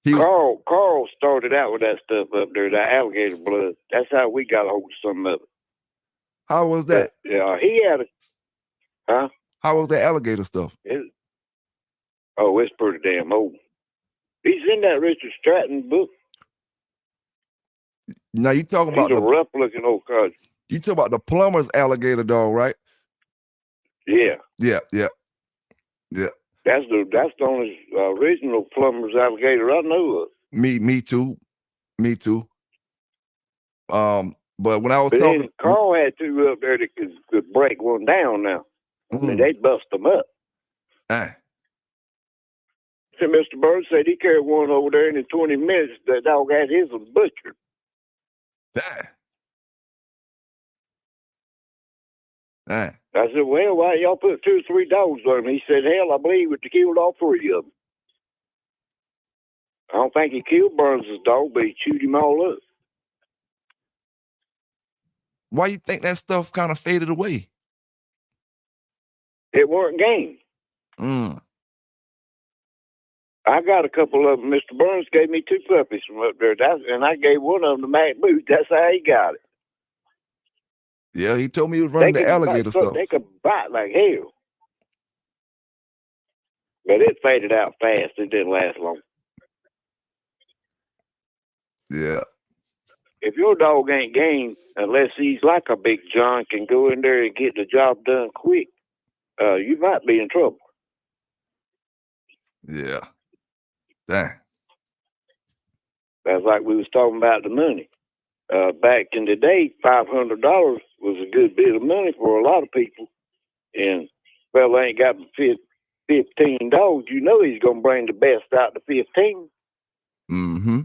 Carl started out with that stuff up there, that alligator blood. That's how we got a hold of some of it. How was that? Yeah, he had a... Huh? How was that alligator stuff? It's pretty damn old. He's in that Richard Stratton book. Now you talking about a rough-looking old cousin. You talking about the plumber's alligator dog, right? Yeah. That's the only original plumber's alligator I know of. Me too. But when I was talking, Carl had 2 up there that could break one down now. I mean, they bust them up. So Mr. Burns said he carried one over there, and in 20 minutes, that dog had his was butchered. I said, well, why y'all put 2 or 3 dogs on him? He said, hell, I believe he killed all 3 of them. I don't think he killed Burns' dog, but he chewed him all up. Why you think that stuff kind of faded away? It weren't game. I got a couple of them. Mr. Burns gave me 2 puppies from up there, and I gave one of them to Matt Booth. That's how he got it. Yeah, he told me he was running the alligator stuff. They could bite like hell. But it faded out fast. It didn't last long. Yeah. If your dog ain't game, unless he's like a big John, can go in there and get the job done quick, you might be in trouble. Yeah. Dang. That's like we was talking about the money. Back in the day, $500 was a good bit of money for a lot of people. And fella ain't got 15 dogs, you know he's going to bring the best out of 15. Mm-hmm.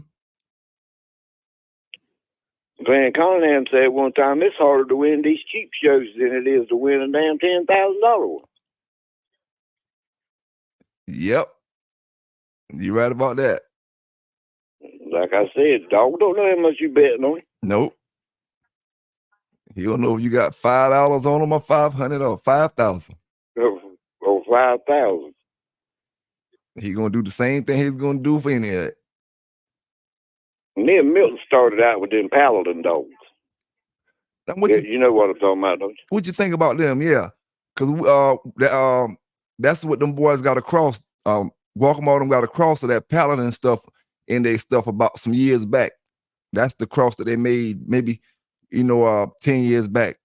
Glenn Conham said one time, it's harder to win these cheap shows than it is to win a damn $10,000 one. Yep. You right about that. Like I said, dog don't know how much you betting on him. Nope. He don't know if you got $5 on him or 500 or 5,000. Or 5,000. He gonna do the same thing he's gonna do for any of it. Me and Milton started out with them Paladin dogs. Now, You know what I'm talking about, don't you? what you think about them? Yeah, because that's what them boys got across. Walkmore them got across of that Paladin stuff in their stuff about some years back. That's the cross that they made maybe 10 years back.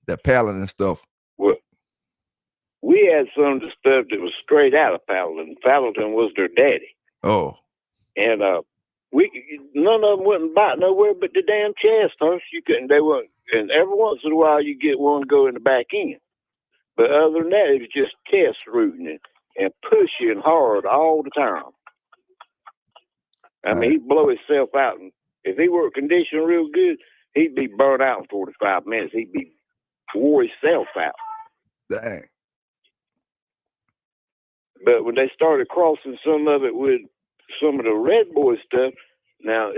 That Paladin stuff. Well, we had some of the stuff that was straight out of Paladin. Paladin was their daddy. Oh. And none of them wouldn't bite nowhere but the damn chest, huh? You couldn't. They wouldn't. And every once in a while, you get one go in the back end. But other than that, it was just chest rooting and pushing hard all the time. I mean, he'd blow himself out. And if he were conditioned real good, he'd be burnt out in 45 minutes. He'd be wore himself out. Dang. But when they started crossing some of it with some of the Red Boy stuff, now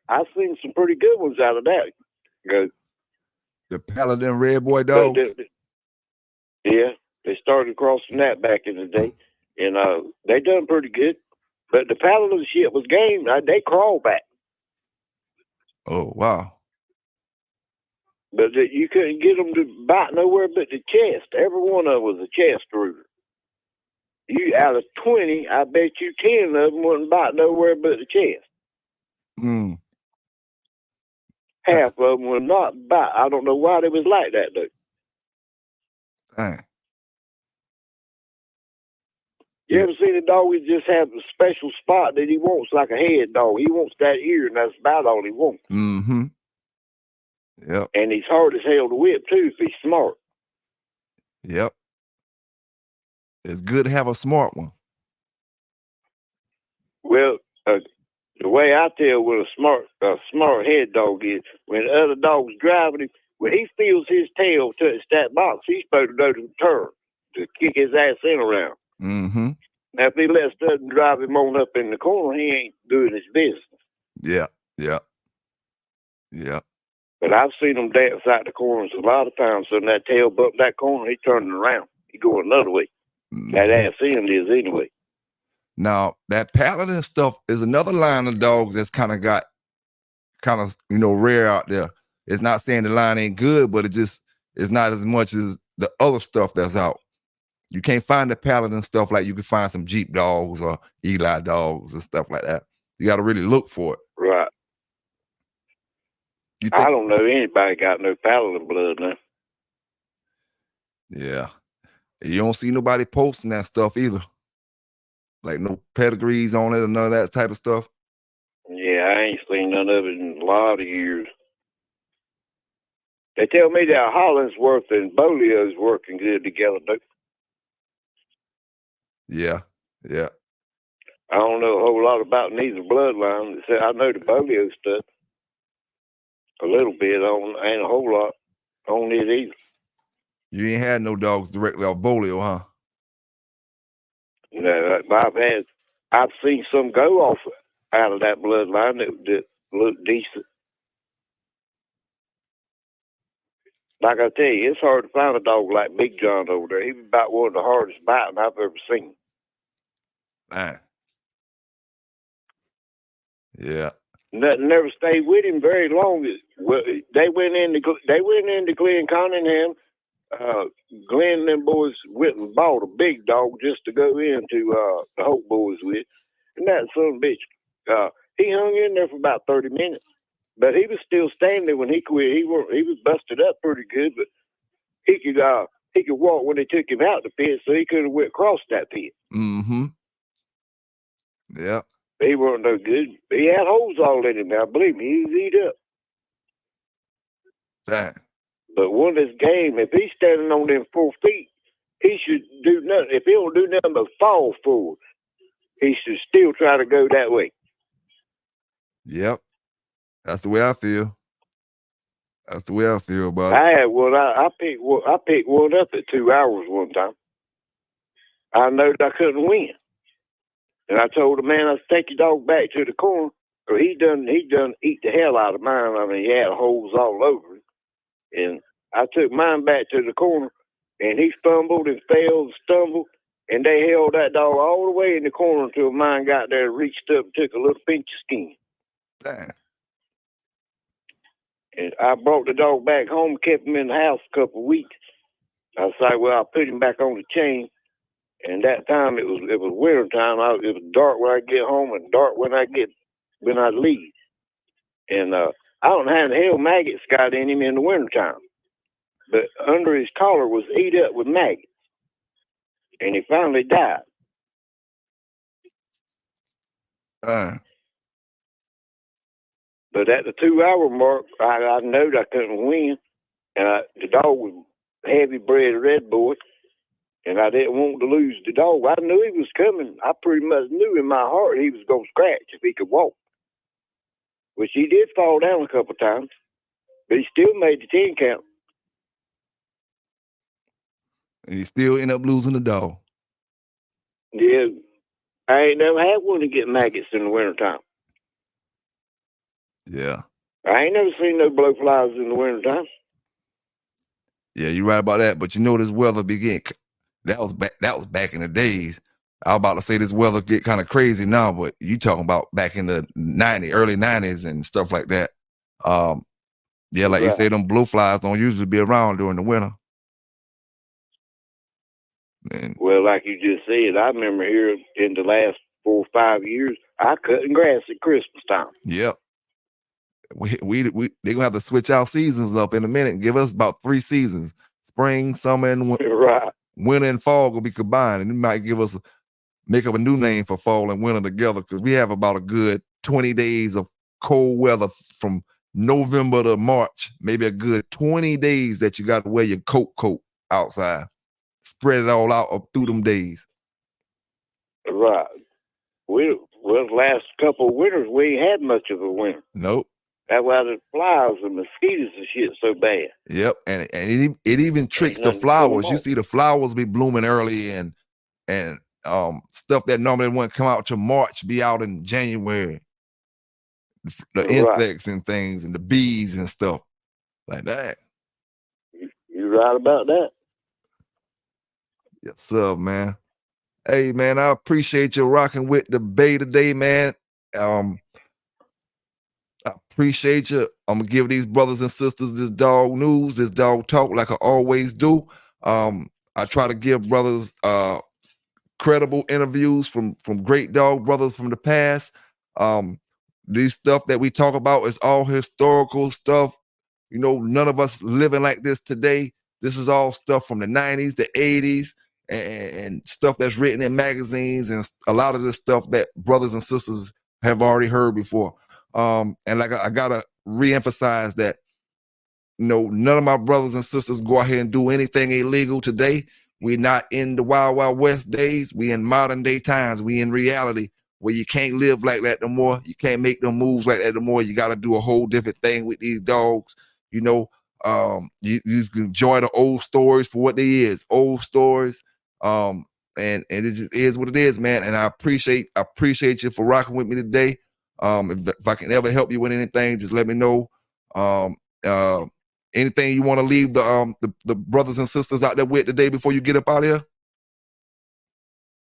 I've seen some pretty good ones out of that. The Paladin Red Boy dogs. Yeah, they started crossing that back in the day, and they done pretty good. But the Paladin shit was game. They crawl back. Oh, wow. But you couldn't get them to bite nowhere but the chest. Every one of them was a chest rooter. You out of 20, I bet you 10 of them wouldn't bite nowhere but the chest. Mm. Half of them would not bite. I don't know why they was like that, though. Dang. You ever seen a dog who just have a special spot that he wants, like a head dog? He wants that ear, and that's about all he wants. Mm-hmm. Yep. And he's hard as hell to whip, too, if he's smart. Yep. It's good to have a smart one. Well, the way I tell what a smart head dog is, when the other dog's driving him, when he feels his tail touch that box, he's supposed to go to turn to kick his ass in around. Mm-hmm. Now, if he lets Dutton drive him on up in the corner, he ain't doing his business. Yeah, yeah, yeah. But I've seen him dance out the corners a lot of times. So when that tail bump that corner, he turning around. He going another way. Mm-hmm. That ass end is anyway. Now, that Paladin stuff is another line of dogs that's kind of rare out there. It's not saying the line ain't good, but it's not as much as the other stuff that's out. You can't find the Paladin stuff like you can find some Jeep dogs or Eli dogs and stuff like that. You got to really look for it. Right. I don't know anybody got no Paladin blood now. Yeah. You don't see nobody posting that stuff either. Like no pedigrees on it or none of that type of stuff. Yeah, I ain't seen none of it in a lot of years. They tell me that Hollingsworth and Bolio's working good together, though. Yeah, yeah. I don't know a whole lot about neither bloodline. I know the Bolio stuff a little bit. Ain't a whole lot on it either. You ain't had no dogs directly off Bolio, huh? No, I've seen some go off out of that bloodline that look decent. Like I tell you, it's hard to find a dog like Big John over there. He was about one of the hardest biting I've ever seen. Man. Yeah. Nothing never stayed with him very long. Well, they went into Glenn Cunningham. Glenn and them boys went and bought a big dog just to go into the Hope boys with. And that son of a bitch, he hung in there for about 30 minutes. But he was still standing when he quit. He was busted up pretty good, but he could walk when they took him out the pit, so he could have went across that pit. Mm-hmm. Yeah. He wasn't no good. He had holes all in him now. Believe me, he was eat up. Dang. But one of his game, if he's standing on them 4 feet, he should do nothing. If he don't do nothing but fall forward, he should still try to go that way. Yep. That's the way I feel. That's the way I feel about it. I had one. I picked one up at 2 hours one time. I know that I couldn't win. And I told the man, I said, take your dog back to the corner. Or he done eat the hell out of mine. I mean, he had holes all over him. And I took mine back to the corner, and he fumbled and fell and stumbled. And they held that dog all the way in the corner until mine got there, reached up, took a little pinch of skin. Damn. And I brought the dog back home, kept him in the house a couple of weeks. I said, well, I'll put him back on the chain. And that time it was winter time. It was dark when I get home and dark when I leave. And I don't know how the hell maggots got in him in the wintertime. But under his collar was eat up with maggots. And he finally died. But at the 2-hour mark, I knew I couldn't win. And the dog was heavy bred red boy. And I didn't want to lose the dog. I knew he was coming. I pretty much knew in my heart he was going to scratch if he could walk. Which he did fall down a couple of times. But he still made the 10 count. And you still end up losing the dog. Yeah. I ain't never had one to get maggots in the wintertime. Yeah. I ain't never seen no blowflies in the wintertime. Yeah, you're right about that. But you know this weather begin. That was back in the days. I was about to say this weather get kind of crazy now, but you talking about back in the early 90s and stuff like that. Yeah, like you say, them blowflies don't usually be around during the winter. And, well, like you just said, I remember here in the last 4 or 5 years, I cutting grass at Christmas time. Yep. They're gonna have to switch our seasons up in a minute and give us about 3 seasons: spring, summer, and right. Winter and fall will be combined, and it might make up a new name for fall and winter together, because we have about a good 20 days of cold weather from November to March. Maybe a good 20 days that you got to wear your coat outside. Spread it all out up through them days. Right. Well, the last couple of winters, we ain't had much of a winter. Nope. That's why the flies and mosquitoes and shit so bad. Yep, and it even tricks the flowers. You see the flowers be blooming early, and stuff that normally wouldn't come out till March be out in January. The insects and things and the bees and stuff like that. You're right about that. Yes, sir, man. Hey, man, I appreciate you rocking with the Bay today, man. I appreciate you. I'm gonna give these brothers and sisters this dog news, this dog talk, like I always do. I try to give brothers credible interviews from great dog brothers from the past. These stuff that we talk about is all historical stuff. You know, none of us living like this today. This is all stuff from the 90s, the 80s, and stuff that's written in magazines, and a lot of the stuff that brothers and sisters have already heard before. And like I gotta reemphasize that, you know, none of my brothers and sisters go out here and do anything illegal today. We're not in the Wild Wild West days. We in modern day times. We in reality where you can't live like that no more. You can't make them moves like that no more. You got to do a whole different thing with these dogs. You know, you can enjoy the old stories for what they is, old stories. And it just is what it is, man. And I appreciate you for rocking with me today. If I can ever help you with anything, just let me know. Anything you want to leave the brothers and sisters out there with today before you get up out of here?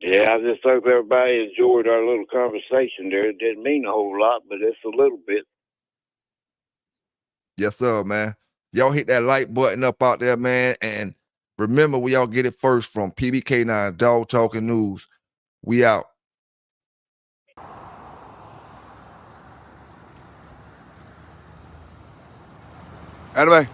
Yeah, I just hope everybody enjoyed our little conversation there. It didn't mean a whole lot, but it's a little bit. Yes, sir, man. Y'all hit that like button up out there, man. And remember, we all get it first from PBK9 Dog Talking News. We out. Anyway.